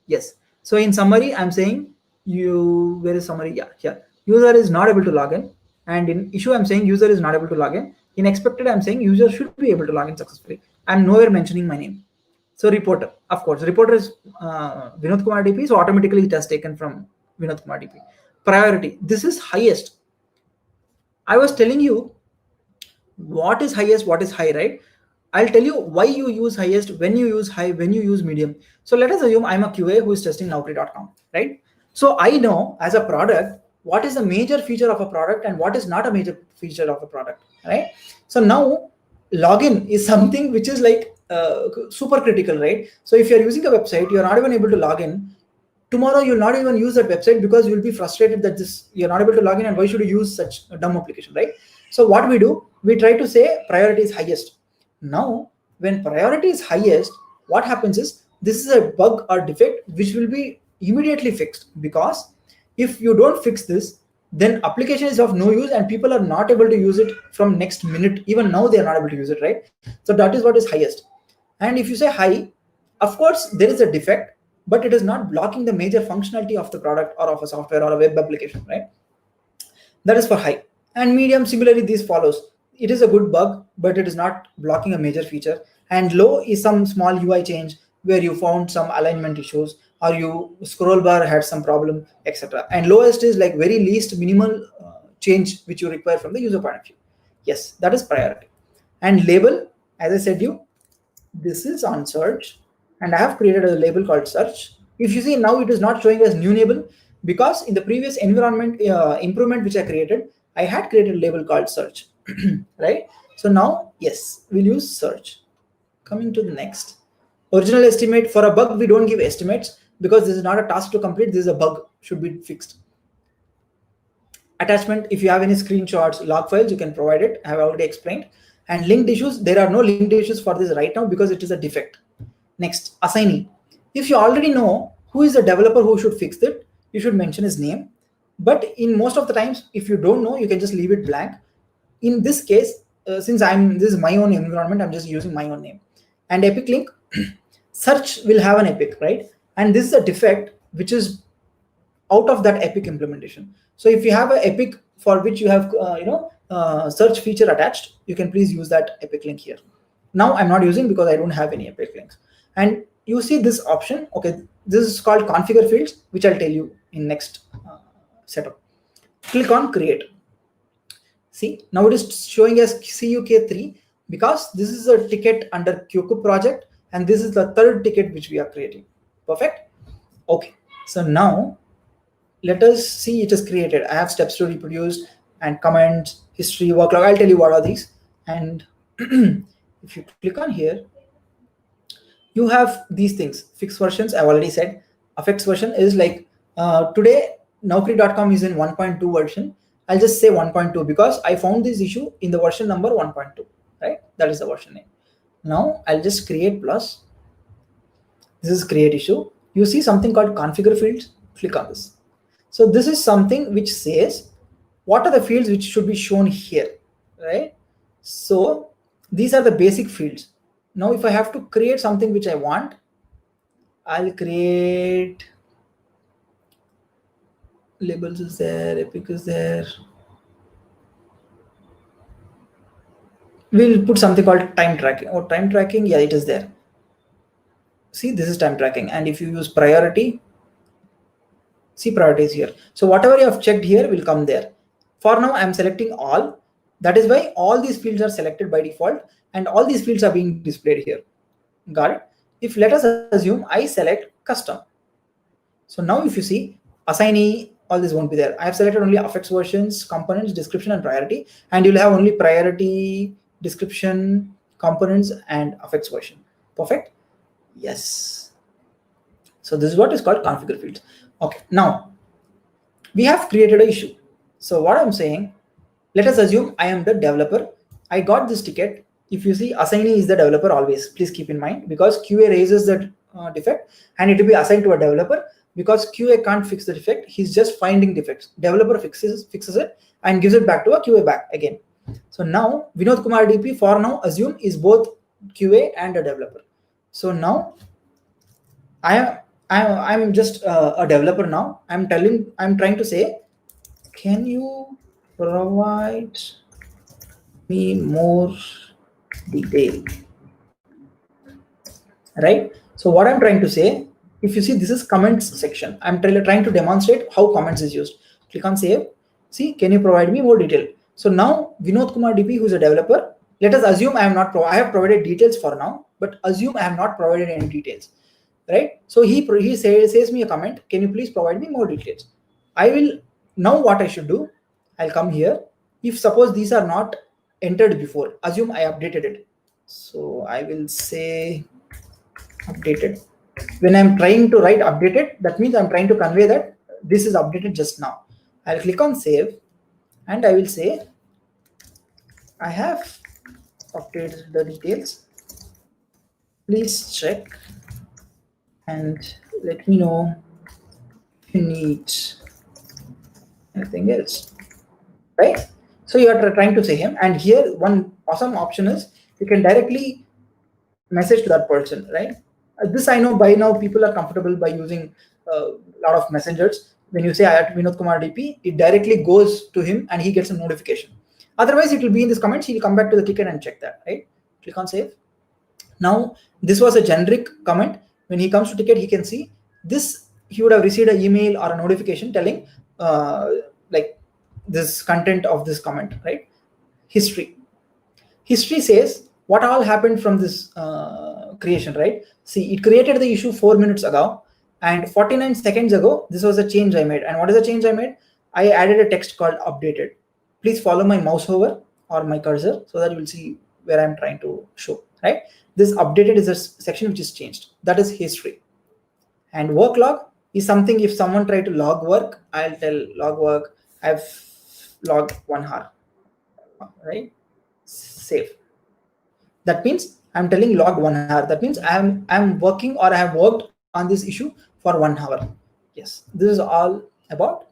Speaker 3: Yes. So in summary, I'm saying where is summary? Yeah, here. User is not able to log in. And in issue, I'm saying user is not able to log in. In expected, I'm saying user should be able to log in successfully. I'm nowhere mentioning my name. So reporter, of course, reporter is Vinod Kumar DP. So automatically it has taken from Vinod Kumar DP. Priority, this is highest. I was telling you what is highest, what is high, right? I'll tell you why you use highest, when you use high, when you use medium. So let us assume I'm a QA who is testing Naukri.com, right? So I know as a product, what is the major feature of a product and what is not a major feature of a product, right? So now login is something which is like super critical, right? So if you're using a website, you're not even able to log in. Tomorrow you'll not even use that website because you'll be frustrated that you're not able to log in, and why should you use such a dumb application, right? So what we do, we try to say priority is highest. Now, when priority is highest, what happens is this is a bug or defect which will be immediately fixed, because if you don't fix this, then application is of no use and people are not able to use it from next minute. Even now they are not able to use it, right? So that is what is highest. And if you say high, of course there is a defect, but it is not blocking the major functionality of the product or of a software or a web application, right? That is for high. And medium, similarly, this follows. It is a good bug, but it is not blocking a major feature. And low is some small UI change where you found some alignment issues or you scroll bar had some problem, etc. And lowest is like very least minimal change which you require from the user point of view. Yes, that is priority. And label, as I said this is on search, and I have created a label called search. If you see now, it is not showing as new label because in the previous environment improvement which I created, I had created a label called search, right? So now, yes, we'll use search. Coming to the next. Original estimate. For a bug, we don't give estimates because this is not a task to complete. This is a bug, should be fixed. Attachment, if you have any screenshots, log files, you can provide it. I have already explained. And linked issues, there are no linked issues for this right now because it is a defect. Next, assignee. If you already know who is the developer who should fix it, you should mention his name. But in most of the times, if you don't know, you can just leave it blank. In this case, since this is my own environment, I'm just using my own name. And epic link, search will have an epic, right? And this is a defect which is out of that epic implementation. So if you have an epic for which you have search feature attached, you can please use that epic link here. Now I'm not using because I don't have any epic links. And you see this option. Okay, this is called configure fields, which I'll tell you in next setup. Click on create. See, now it is showing as CUK3 because this is a ticket under QQ project and this is the third ticket which we are creating. Perfect. Okay, so now let us see it is created. I have steps to reproduce and comments, history, work log. I'll tell you what are these. And if you click on here, you have these things. Fixed versions, I've already said. A fixed version is like today, Naukri.com is in 1.2 version. I'll just say 1.2 because I found this issue in the version number 1.2, right? That is the version name. Now I'll just create plus. This is create issue. You see something called configure fields. Click on this. So this is something which says what are the fields which should be shown here, right? So these are the basic fields. Now if I have to create something which I want, I'll create labels is there, epic is there. We'll put something called time tracking or time tracking. Yeah, it is there. See, this is time tracking. And if you use priority, see priority is here. So whatever you have checked here will come there. For now, I'm selecting all. That is why all these fields are selected by default and all these fields are being displayed here. Got it? If let us assume I select custom. So now if you see assignee, all this won't be there. I have selected only affects versions, components, description, and priority. And you'll have only priority, description, components, and affects version. Perfect? Yes. So this is what is called configure fields. Okay. Now we have created an issue. So what I'm saying, let us assume I am the developer. I got this ticket. If you see assignee is the developer always, please keep in mind because QA raises that defect and it will be assigned to a developer because QA can't fix the defect. He's just finding defects. Developer fixes it and gives it back to a QA back again. So now Vinod Kumar DP for now assume is both QA and a developer. So now I'm just a developer now. I'm trying to say, can you provide me more detail? Right? So what I'm trying to say, if you see this is comments section, I'm trying to demonstrate how comments is used. Click on save. See, can you provide me more detail? So now Vinod Kumar DP, who's a developer, let us assume I have provided details for now, but assume I have not provided any details, right? So he says me a comment, can you please provide me more details? I will, now what I should do, I'll come here. If suppose these are not entered before, assume I updated it. So I will say updated. When I'm trying to write updated, that means I'm trying to convey that this is updated just now. I'll click on save and I will say, I have updated the details. Please check and let me know if you need anything else, right? So you are trying to say him, and here one awesome option is you can directly message to that person, right? This I know by now people are comfortable by using a lot of messengers. When you say I have Vinod Kumar DP, it directly goes to him and he gets a notification. Otherwise, it will be in this comments. He'll come back to the ticket and check that, right? Click on save. Now, this was a generic comment. When he comes to ticket, he can see this. He would have received an email or a notification telling like this content of this comment, right? History. History says what all happened from this creation, right? See, it created the issue 4 minutes ago, and 49 seconds ago, this was a change I made. And what is the change I made? I added a text called updated. Please follow my mouse over or my cursor so that you will see where I'm trying to show, right? This updated is a section which is changed. That is history. And work log is something if someone try to log work, I'll tell log work, I've logged 1 hour, right? Save. That means I'm telling log 1 hour. That means I'm working or I have worked on this issue for 1 hour. Yes, this is all about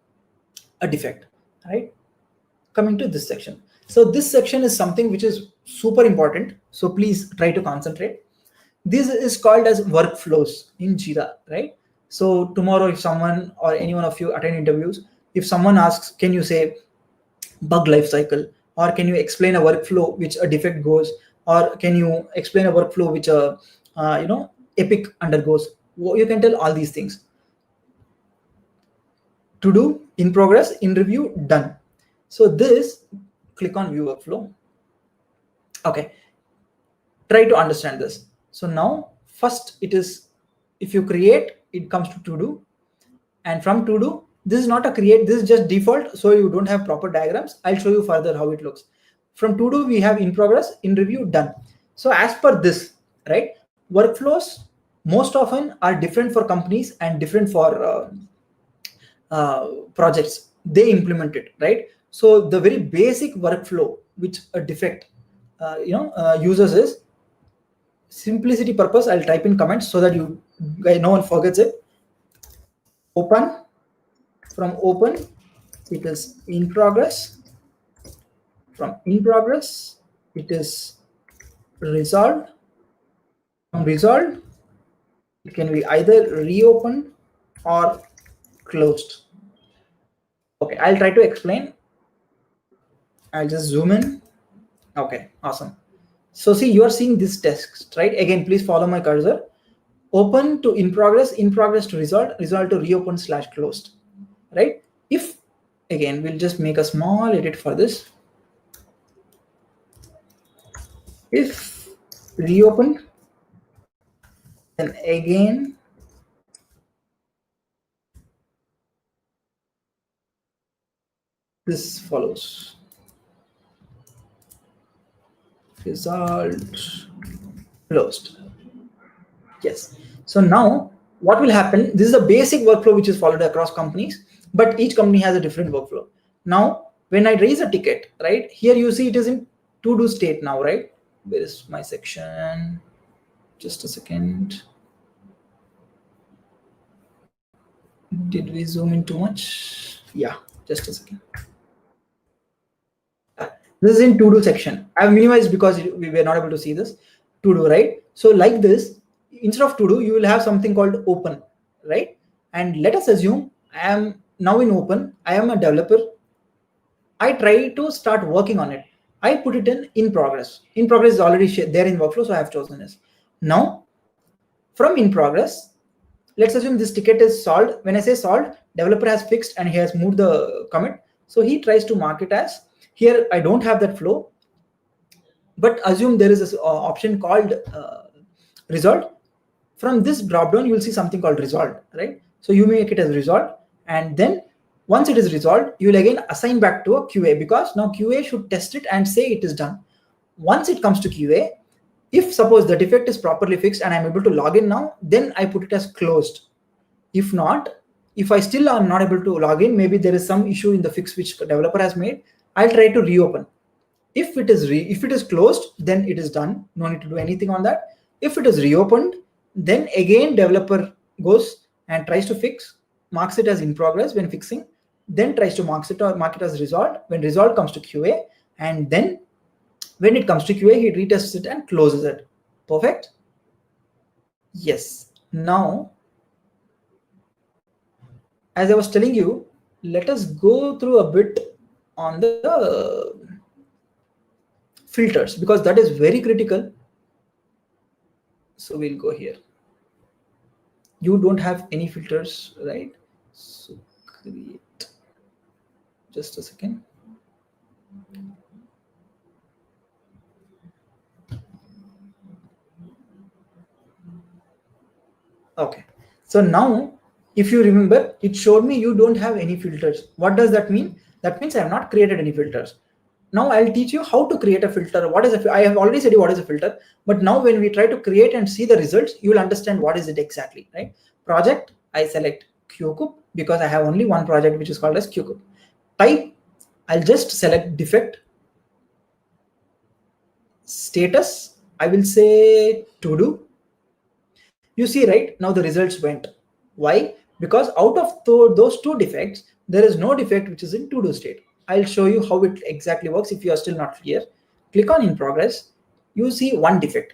Speaker 3: a defect, right? Coming to this section. So this section is something which is super important. So please try to concentrate. This is called as workflows in JIRA, right? So tomorrow, if someone or any one of you attend interviews, if someone asks, can you say bug lifecycle, or can you explain a workflow which a defect goes, or can you explain a workflow which a epic undergoes? You can tell all these things. To do, in progress, in review, done. So this, click on view workflow. Okay, try to understand this. So now first it is, if you create, it comes to do, and from to do, this is not a create, this is just default, so you don't have proper diagrams. I'll show you further how it looks. From to do, we have in progress, in review, done. So as per this, right, workflows most often are different for companies and different for projects they implement it, right? So the very basic workflow which a defect uses is, simplicity purpose, I'll type in comments so that no one forgets it. Open, from open it is in progress, from in progress it is resolved, from resolved it can be either reopened or closed. Okay, I'll try to explain. I'll just zoom in. Okay, awesome. So see, you are seeing this text, right? Again, please follow my cursor. Open to in progress to resolved, resolved to reopen / closed, right? If, again, we'll just make a small edit for this. If reopened, then again, this follows. Resolved, closed. Yes. So now what will happen? This is a basic workflow which is followed across companies, but each company has a different workflow. Now, when I raise a ticket, right, here you see it is in to-do state now, right? Where is my section? Just a second. Did we zoom in too much? Yeah, just a second. This is in to-do section. I've minimized because we were not able to see this. To-do, right? So like this, instead of to-do, you will have something called open, right? And let us assume I am now in open. I am a developer. I try to start working on it. I put it in progress. In progress is already there in workflow, so I have chosen this. Now, from in progress, let's assume this ticket is solved. When I say solved, developer has fixed and he has moved the commit. So he tries to mark it as, here I don't have that flow. but assume there is an option called resolved. From this drop down, you will see something called resolved, right? So you make it as resolved, and then once it is resolved, you will again assign back to a QA, because now QA should test it and say it is done. Once it comes to QA, if suppose the defect is properly fixed and I'm able to log in now, then I put it as closed. If not, if I still am not able to log in, maybe there is some issue in the fix which developer has made, I'll try to reopen. If it is closed, then it is done. No need to do anything on that. If it is reopened, then again developer goes and tries to fix, marks it as in progress when fixing, then tries to mark it as resolved. When resolved comes to QA, and then when it comes to QA, he retests it and closes it. Perfect? Yes. Now, as I was telling you, let us go through a bit on the filters, because that is very critical. So we'll go here. You don't have any filters, right? So create. Just a second. Okay. So now, if you remember, it showed me you don't have any filters. What does that mean? That means I have not created any filters. Now I'll teach you how to create a filter. I have already said what is a filter, but now when we try to create and see the results, you will understand what is it exactly, right? Project, I select QCube because I have only one project which is called as QCube. Type, I'll just select defect. Status, I will say to do. You see, right, now the results went. Why? Because out of those two defects, there is no defect which is in to do state. I'll show you how it exactly works if you are still not clear. Click on in progress. You see one defect,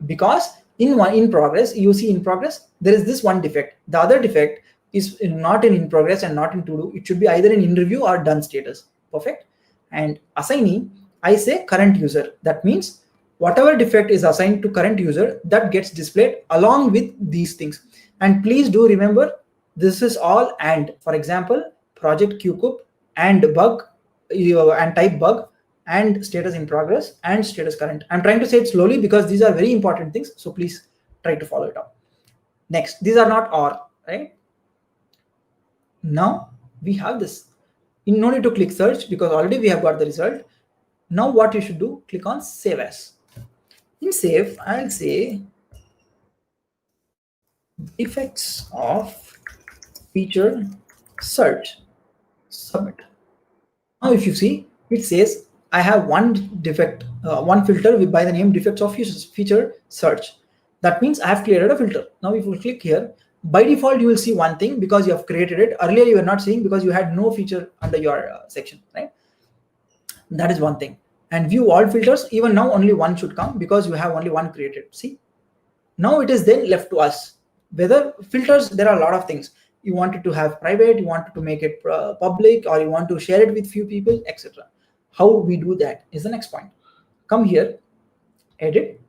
Speaker 3: because in progress, you see in progress, there is this one defect. The other defect is not in progress and not in to do. It should be either in review or done status. Perfect. And assignee, I say current user. That means whatever defect is assigned to current user, that gets displayed along with these things. And please do remember, this is all and. For example, project QCube and bug and type bug and status in progress and status current. I'm trying to say it slowly because these are very important things. So please try to follow it up. Next, these are not or, right? Now we have this. You no need to click search because already we have got the result. Now what you should do, click on save as. In save, I'll say effects of feature search, submit. Now if you see, it says I have one defect, one filter by the name defects of feature search. That means I have created a filter. Now if you click here, by default you will see one thing because you have created it. Earlier you were not seeing because you had no feature under your section, right? That is one thing. And view all filters, even now only one should come because you have only one created. See, now it is then left to us. Whether filters, there are a lot of things. You wanted to have private, you wanted to make it public, or you want to share it with few people, etc. How we do that is the next point. Come here, edit.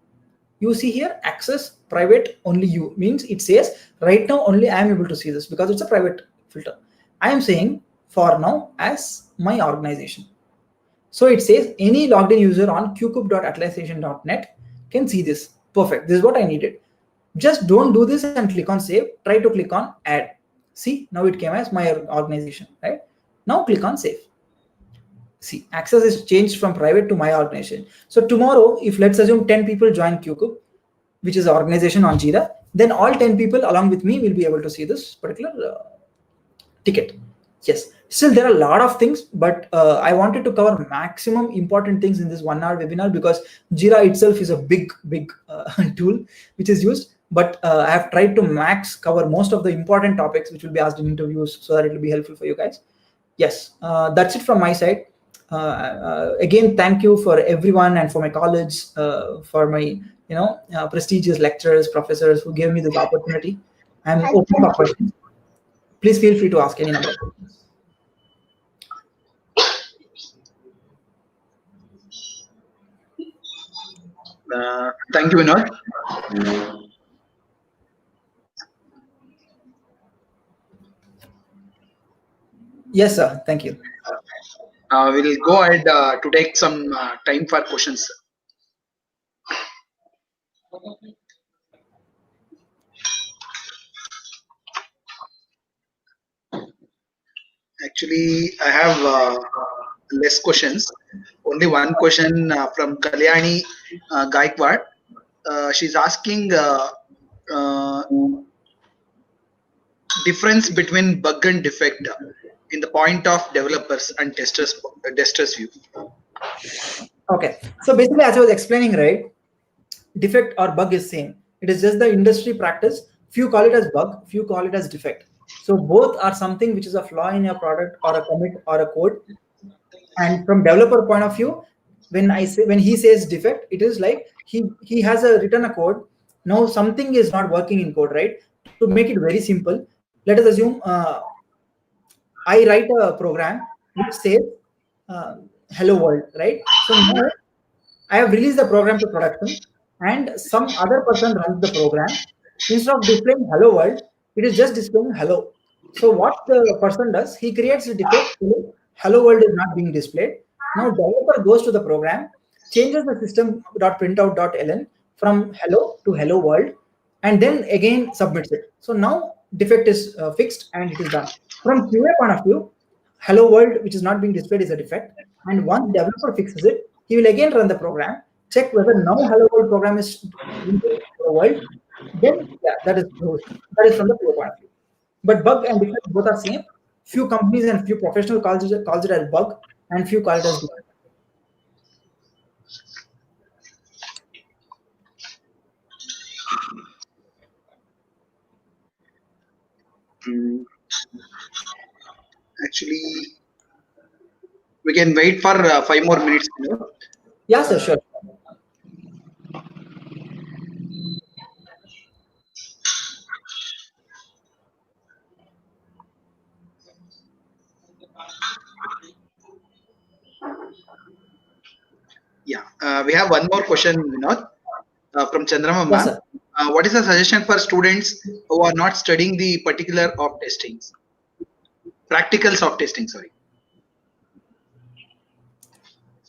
Speaker 3: You see here, access private only you, means it says right now only I am able to see this because it's a private filter. I am saying for now as my organization. So it says any logged in user on qcube.atlassian.net can see this. Perfect. This is what I needed. Just don't do this and click on save. Try to click on add. See, now it came as my organization, right? Now click on save. See, access is changed from private to my organization. So tomorrow, if let's assume 10 people join QCube, which is an organization on JIRA, then all 10 people along with me will be able to see this particular ticket. Yes, still there are a lot of things, but I wanted to cover maximum important things in this 1 hour webinar because JIRA itself is a big tool which is used. But I have tried to cover most of the important topics which will be asked in interviews so that it will be helpful for you guys. Yes, that's it from my side. Again, thank you for everyone and for my college, for my prestigious lecturers, professors who gave me this opportunity. I'm open for questions. Please feel free to ask any number of questions.
Speaker 1: Thank you, Vinod.
Speaker 3: Yes, sir. Thank you.
Speaker 1: We'll go ahead to take some time for questions. Actually, I have less questions. Only one question from Kalyani Gaikwad. She's asking uh, difference between bug and defect in the point of developers and testers view.
Speaker 3: Okay, so basically, as I was explaining, right, defect or bug is same. It is just the industry practice. Few call it as bug, few call it as defect. So both are something which is a flaw in your product or a commit or a code. And from developer point of view, when he says defect, it is like he has written a code. Now something is not working in code, right? To make it very simple, let us assume I write a program which says hello world, right? So now I have released the program to production and some other person runs the program. Instead of displaying hello world, it is just displaying hello. So what the person does, he creates a defect, hello world is not being displayed. Now developer goes to the program, changes the system.printout.ln from hello to hello world, and then again submits it. So now defect is fixed and it is done. From QA point of view, hello world which is not being displayed is a defect, and once developer fixes it, he will again run the program, check whether now hello world program is hello world, then yeah, that is closed. That is from the QA point of view. But bug and defect both are same. Few companies and few professional calls it as bug, and few call it as defect.
Speaker 1: Actually, we can wait for 5 more minutes.
Speaker 3: Yeah, sir, sure.
Speaker 1: Yeah, we have one more question, Vinod, from Chandra.
Speaker 3: Yes,
Speaker 1: what is the suggestion for students who are not studying the particular of testings? Practicals of testing, sorry.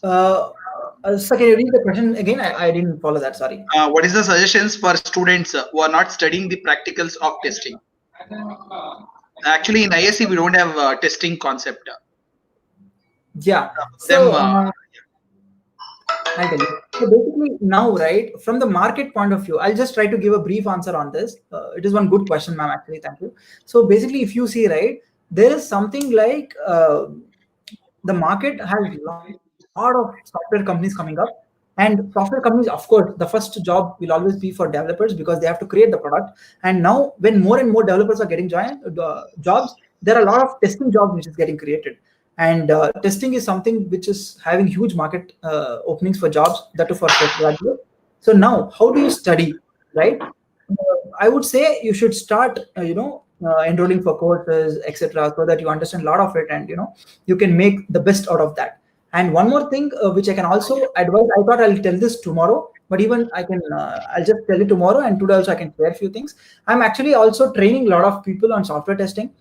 Speaker 3: So can you read the question again? I didn't follow that, sorry.
Speaker 1: What is the suggestions for students who are not studying the practicals of testing? Actually, in ISC, we don't have testing concept.
Speaker 3: Yeah. So, I'll tell you. So basically now, right, from the market point of view, I'll just try to give a brief answer on this. It is one good question, ma'am, actually, thank you. So basically, if you see, right, there is something like the market has a lot of software companies coming up. And software companies, of course, the first job will always be for developers because they have to create the product. And now when more and more developers are getting jobs, there are a lot of testing jobs which is getting created. And testing is something which is having huge market openings for jobs, that too for postgraduate. So now, how do you study, right? I would say you should start, enrolling for courses, etc., so that you understand a lot of it, and you can make the best out of that. And one more thing which I can also advise, I thought I'll tell this tomorrow, but even I'll just tell it tomorrow, and today also I can share a few things. I'm actually also training a lot of people on software testing.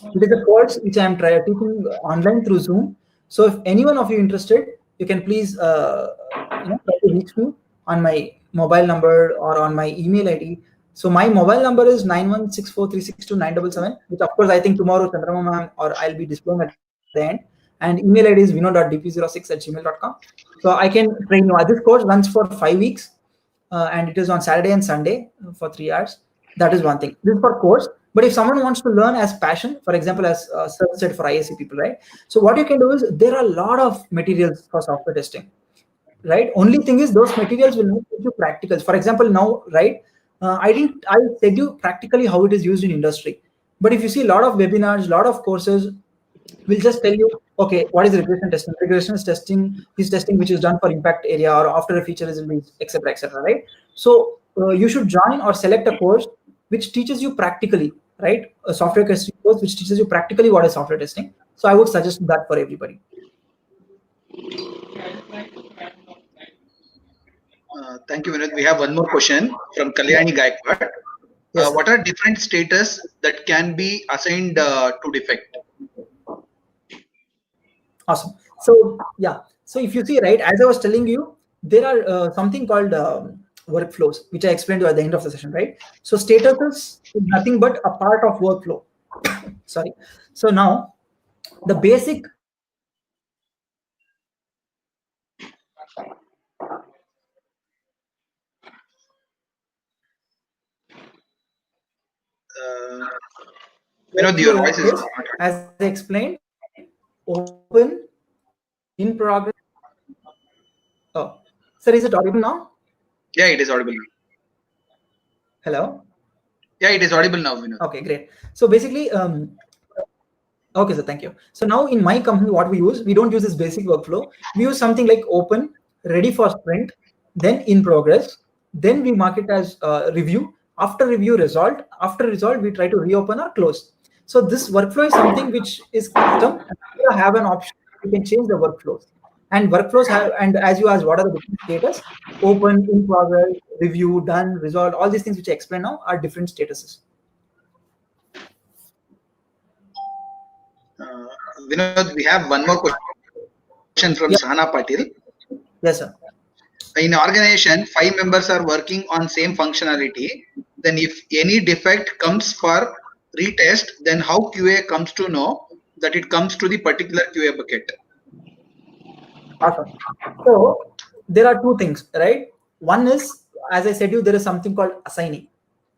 Speaker 3: It is a course which I am teaching online through Zoom. So if anyone of you interested, you can please try to reach me on my mobile number or on my email ID. So my mobile number is 9164362977, which of course I think tomorrow Chandra ma'am or I'll be displaying at the end. And email ID is vinod.dp06@gmail.com. So I can train you. This course runs for 5 weeks, and it is on Saturday and Sunday for 3 hours. That is one thing. This is for course. But if someone wants to learn as passion, for example, as Sir said for ISC people, right? So what you can do is there are a lot of materials for software testing, right? Only thing is those materials will not give you practicals. For example, now, right? I said you practically how it is used in industry. But if you see a lot of webinars, a lot of courses, will just tell you, okay, what is regression testing? Regression is testing which is done for impact area or after a feature is released, etc., right? So you should join or select a course which teaches you practically, right? A software testing course which teaches you practically what is software testing. So I would suggest that for everybody.
Speaker 1: Thank you, Vinod. We have one more question from Kalyani Gaikwad. Yes, what are different status that can be assigned to defect?
Speaker 3: Awesome. So yeah, so if you see, right, as I was telling you, there are something called workflows, which I explained to you at the end of the session, right? So status is nothing but a part of workflow. Sorry. So now, the basic
Speaker 1: Vinod, your voice is
Speaker 3: as I explained, open, in progress. Oh, sir, is it audible now?
Speaker 1: Yeah, it is audible now.
Speaker 3: Hello?
Speaker 1: Yeah, it is audible now, Vinod.
Speaker 3: Okay, great. So basically, okay, sir, thank you. So now in my company, what we don't use this basic workflow. We use something like open, ready for sprint, then in progress, then we mark it as review. After review, result. After result, we try to reopen or close. So this workflow is something which is custom. You have an option. You can change the workflows. And workflows have, and as you asked, what are the different status? Open, in progress, review, done, resolved. All these things which I explained now are different statuses.
Speaker 1: Vinod, we have one more question from Sahana Patil.
Speaker 3: Yes, sir.
Speaker 1: In organization, 5 members are working on same functionality. Then if any defect comes for retest, then how QA comes to know that it comes to the particular QA bucket?
Speaker 3: Awesome. So there are two things, right? One is, as I said, there is something called assigning,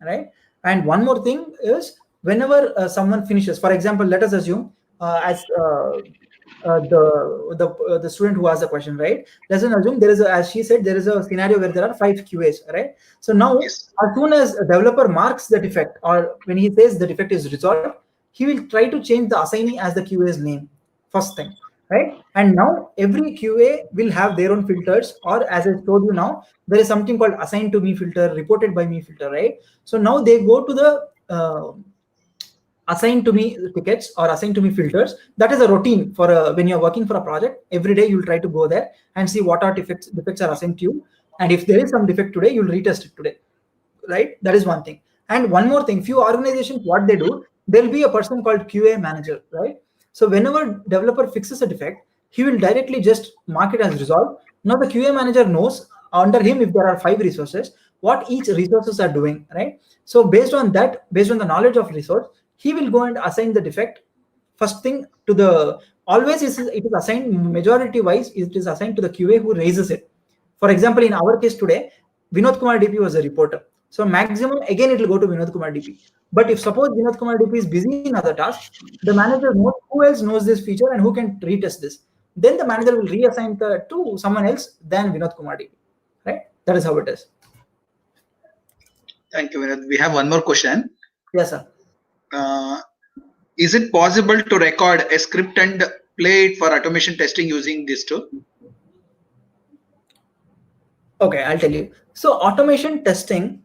Speaker 3: right? And one more thing is whenever someone finishes, for example, let us assume the student who asked the question, right? Let's assume there is as she said, there is a scenario where there are 5 QAs, right? So now,
Speaker 1: Yes.
Speaker 3: as soon as a developer marks the defect, or when he says the defect is resolved, he will try to change the assignee as the QA's name, first thing, right? And now every QA will have their own filters, or as I told you now, there is something called assigned to me filter, reported by me filter, right? So now they go to the assigned to me tickets or assigned to me filters. That is a routine for when you're working for a project. Every day you'll try to go there and see what are defects are assigned to you, and if there is some defect today, you'll retest it today, right? That is one thing. And one more thing, few organizations, what they do, there'll be a person called QA manager, right? So whenever developer fixes a defect, he will directly just mark it as resolved. Now the QA manager knows under him, if there are 5 resources, what each resources are doing, right? So based on that, based on the knowledge of resource, he will go and assign the defect first thing to the, always it is assigned majority wise, it is assigned to the QA who raises it. For example, in our case today, Vinod Kumar DP was a reporter. So maximum, again, it will go to Vinod Kumar DP. But if suppose Vinod Kumar DP is busy in other tasks, the manager knows who else knows this feature and who can retest this. Then the manager will reassign to someone else than Vinod Kumar DP, right? That is how it is.
Speaker 1: Thank you, Vinod. We have one more question.
Speaker 3: Yes, sir.
Speaker 1: Is it possible to record a script and play it for automation testing using this tool?
Speaker 3: Okay, I'll tell you. So automation testing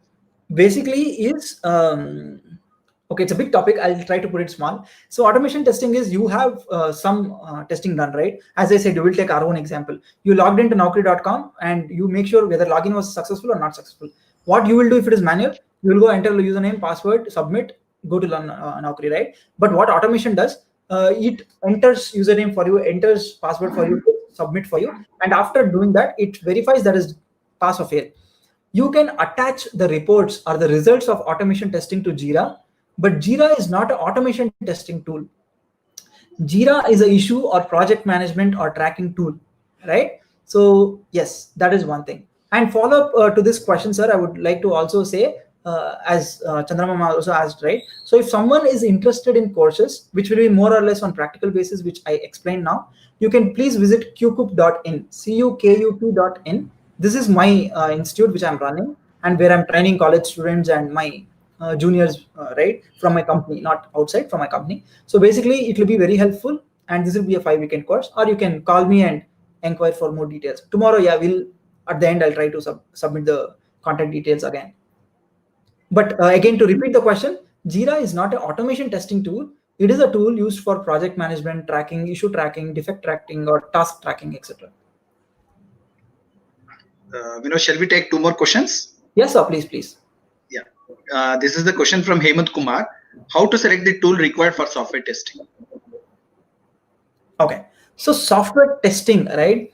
Speaker 3: basically is, okay, it's a big topic. I'll try to put it small. So automation testing is, you have some testing done, right? As I said, you will take our own example. You logged into Naukri.com and you make sure whether login was successful or not successful. What you will do if it is manual, you will go enter the username, password, submit, go to Naukri, right? But what automation does, it enters username for you, enters password for you, submit for you, and after doing that, it verifies that is pass or fail. You can attach the reports or the results of automation testing to JIRA, but JIRA is not an automation testing tool. JIRA is an issue or project management or tracking tool, right? So yes, that is one thing. And follow up to this question, sir, I would like to also say, as Chandra Mama also asked, right? So if someone is interested in courses, which will be more or less on practical basis, which I explained now, you can please visit cukup.in, cukup.in. This is my institute which I'm running, and where I'm training college students and my juniors, right, from my company, not outside, from my company. So basically, it will be very helpful, and this will be a 5-weekend course. Or you can call me and inquire for more details. Tomorrow, yeah, at the end, I'll try to submit the contact details again. But again, to repeat the question, JIRA is not an automation testing tool. It is a tool used for project management, tracking, issue tracking, defect tracking, or task tracking, etc.
Speaker 1: Shall we take 2 more questions?
Speaker 3: Yes, sir, please.
Speaker 1: Yeah. This is the question from Hemant Kumar. How to select the tool required for software testing?
Speaker 3: Okay. So software testing, right,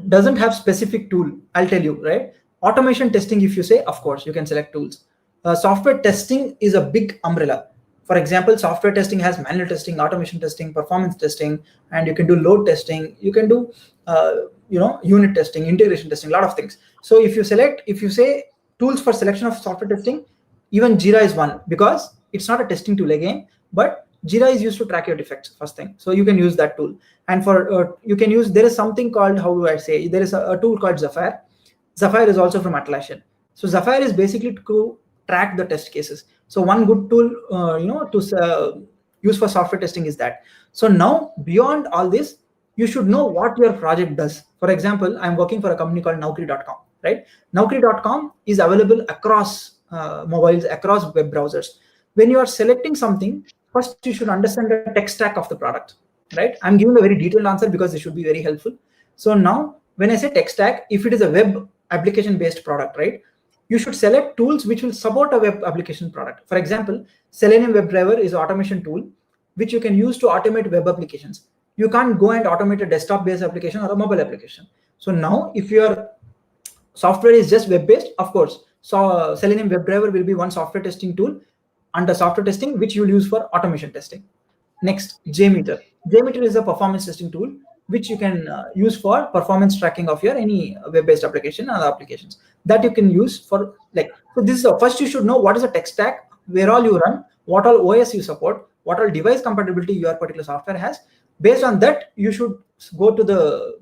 Speaker 3: doesn't have specific tool. I'll tell you, right? Automation testing, if you say, of course, you can select tools. Software testing is a big umbrella. For example, software testing has manual testing, automation testing, performance testing, and you can do load testing. You can do unit testing, integration testing, a lot of things. So if you say tools for selection of software testing, even JIRA is one, because it's not a testing tool again, but JIRA is used to track your defects, first thing. So you can use that tool. And for you can use, there is something called, how do I say, there is a tool called Zephyr. Zephyr is also from Atlassian. So Zephyr is basically to track the test cases. So one good tool to use for software testing is that. So now beyond all this, you should know what your project does. For example, I'm working for a company called Naukri.com, right? Naukri.com is available across mobiles, across web browsers. When you are selecting something, first you should understand the tech stack of the product, right? I'm giving a very detailed answer because it should be very helpful. So now when I say tech stack, if it is a web application based product, right, you should select tools which will support a web application product. For example, Selenium WebDriver is an automation tool which you can use to automate web applications. You can't go and automate a desktop based application or a mobile application. So now if your software is just web based, of course, so Selenium WebDriver will be one software testing tool under software testing which you will use for automation testing. Next, JMeter. JMeter is a performance testing tool which you can use for performance tracking of your any web-based application and other applications that you can use for like. So this is first you should know what is a tech stack, where all you run, what all OS you support, what all device compatibility your particular software has. Based on that, you should go to the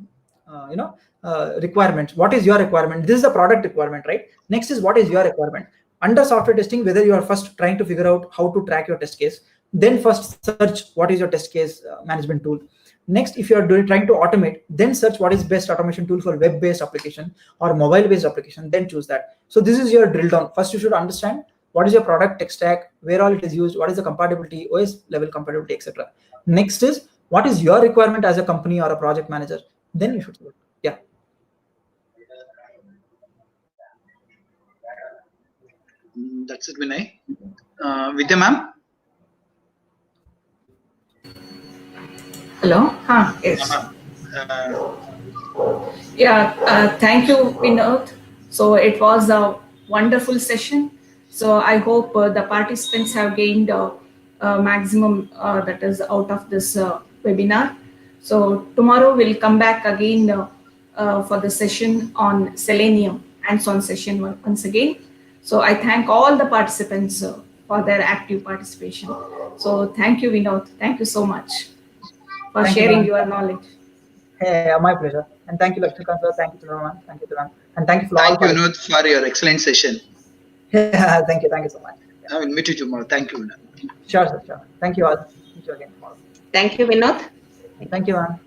Speaker 3: requirements. What is your requirement? This is the product requirement, right? Next is what is your requirement. Under software testing, whether you are first trying to figure out how to track your test case, then first search what is your test case management tool. Next, if you are trying to automate, then search what is best automation tool for web-based application or mobile-based application, then choose that. So this is your drill down. First, you should understand what is your product tech stack, where all it is used, what is the compatibility, OS level compatibility, etc. Next is what is your requirement as a company or a project manager. Then you should do it. Yeah.
Speaker 1: That's it, Vinay. Vidya ma'am.
Speaker 2: Hello. Yes. Thank you, Vinod. So it was a wonderful session. So I hope the participants have gained maximum that is out of this webinar. So tomorrow we'll come back again for the session on Selenium, hands-on session once again. So I thank all the participants for their active participation. So thank you, Vinod. Thank you so much for sharing your knowledge.
Speaker 3: Hey, my pleasure. And thank you, Lakshmikant sir. Thank you, everyone. Thank you, everyone. And thank you for
Speaker 1: all. Thank you, Vinod, for your excellent session.
Speaker 3: Thank you. Thank you so much.
Speaker 1: I will meet you tomorrow. Thank you, Vinod.
Speaker 3: Sure, sir. Sure. Thank you all. Meet you again tomorrow.
Speaker 4: Thank you, Vinod.
Speaker 3: Thank you, man.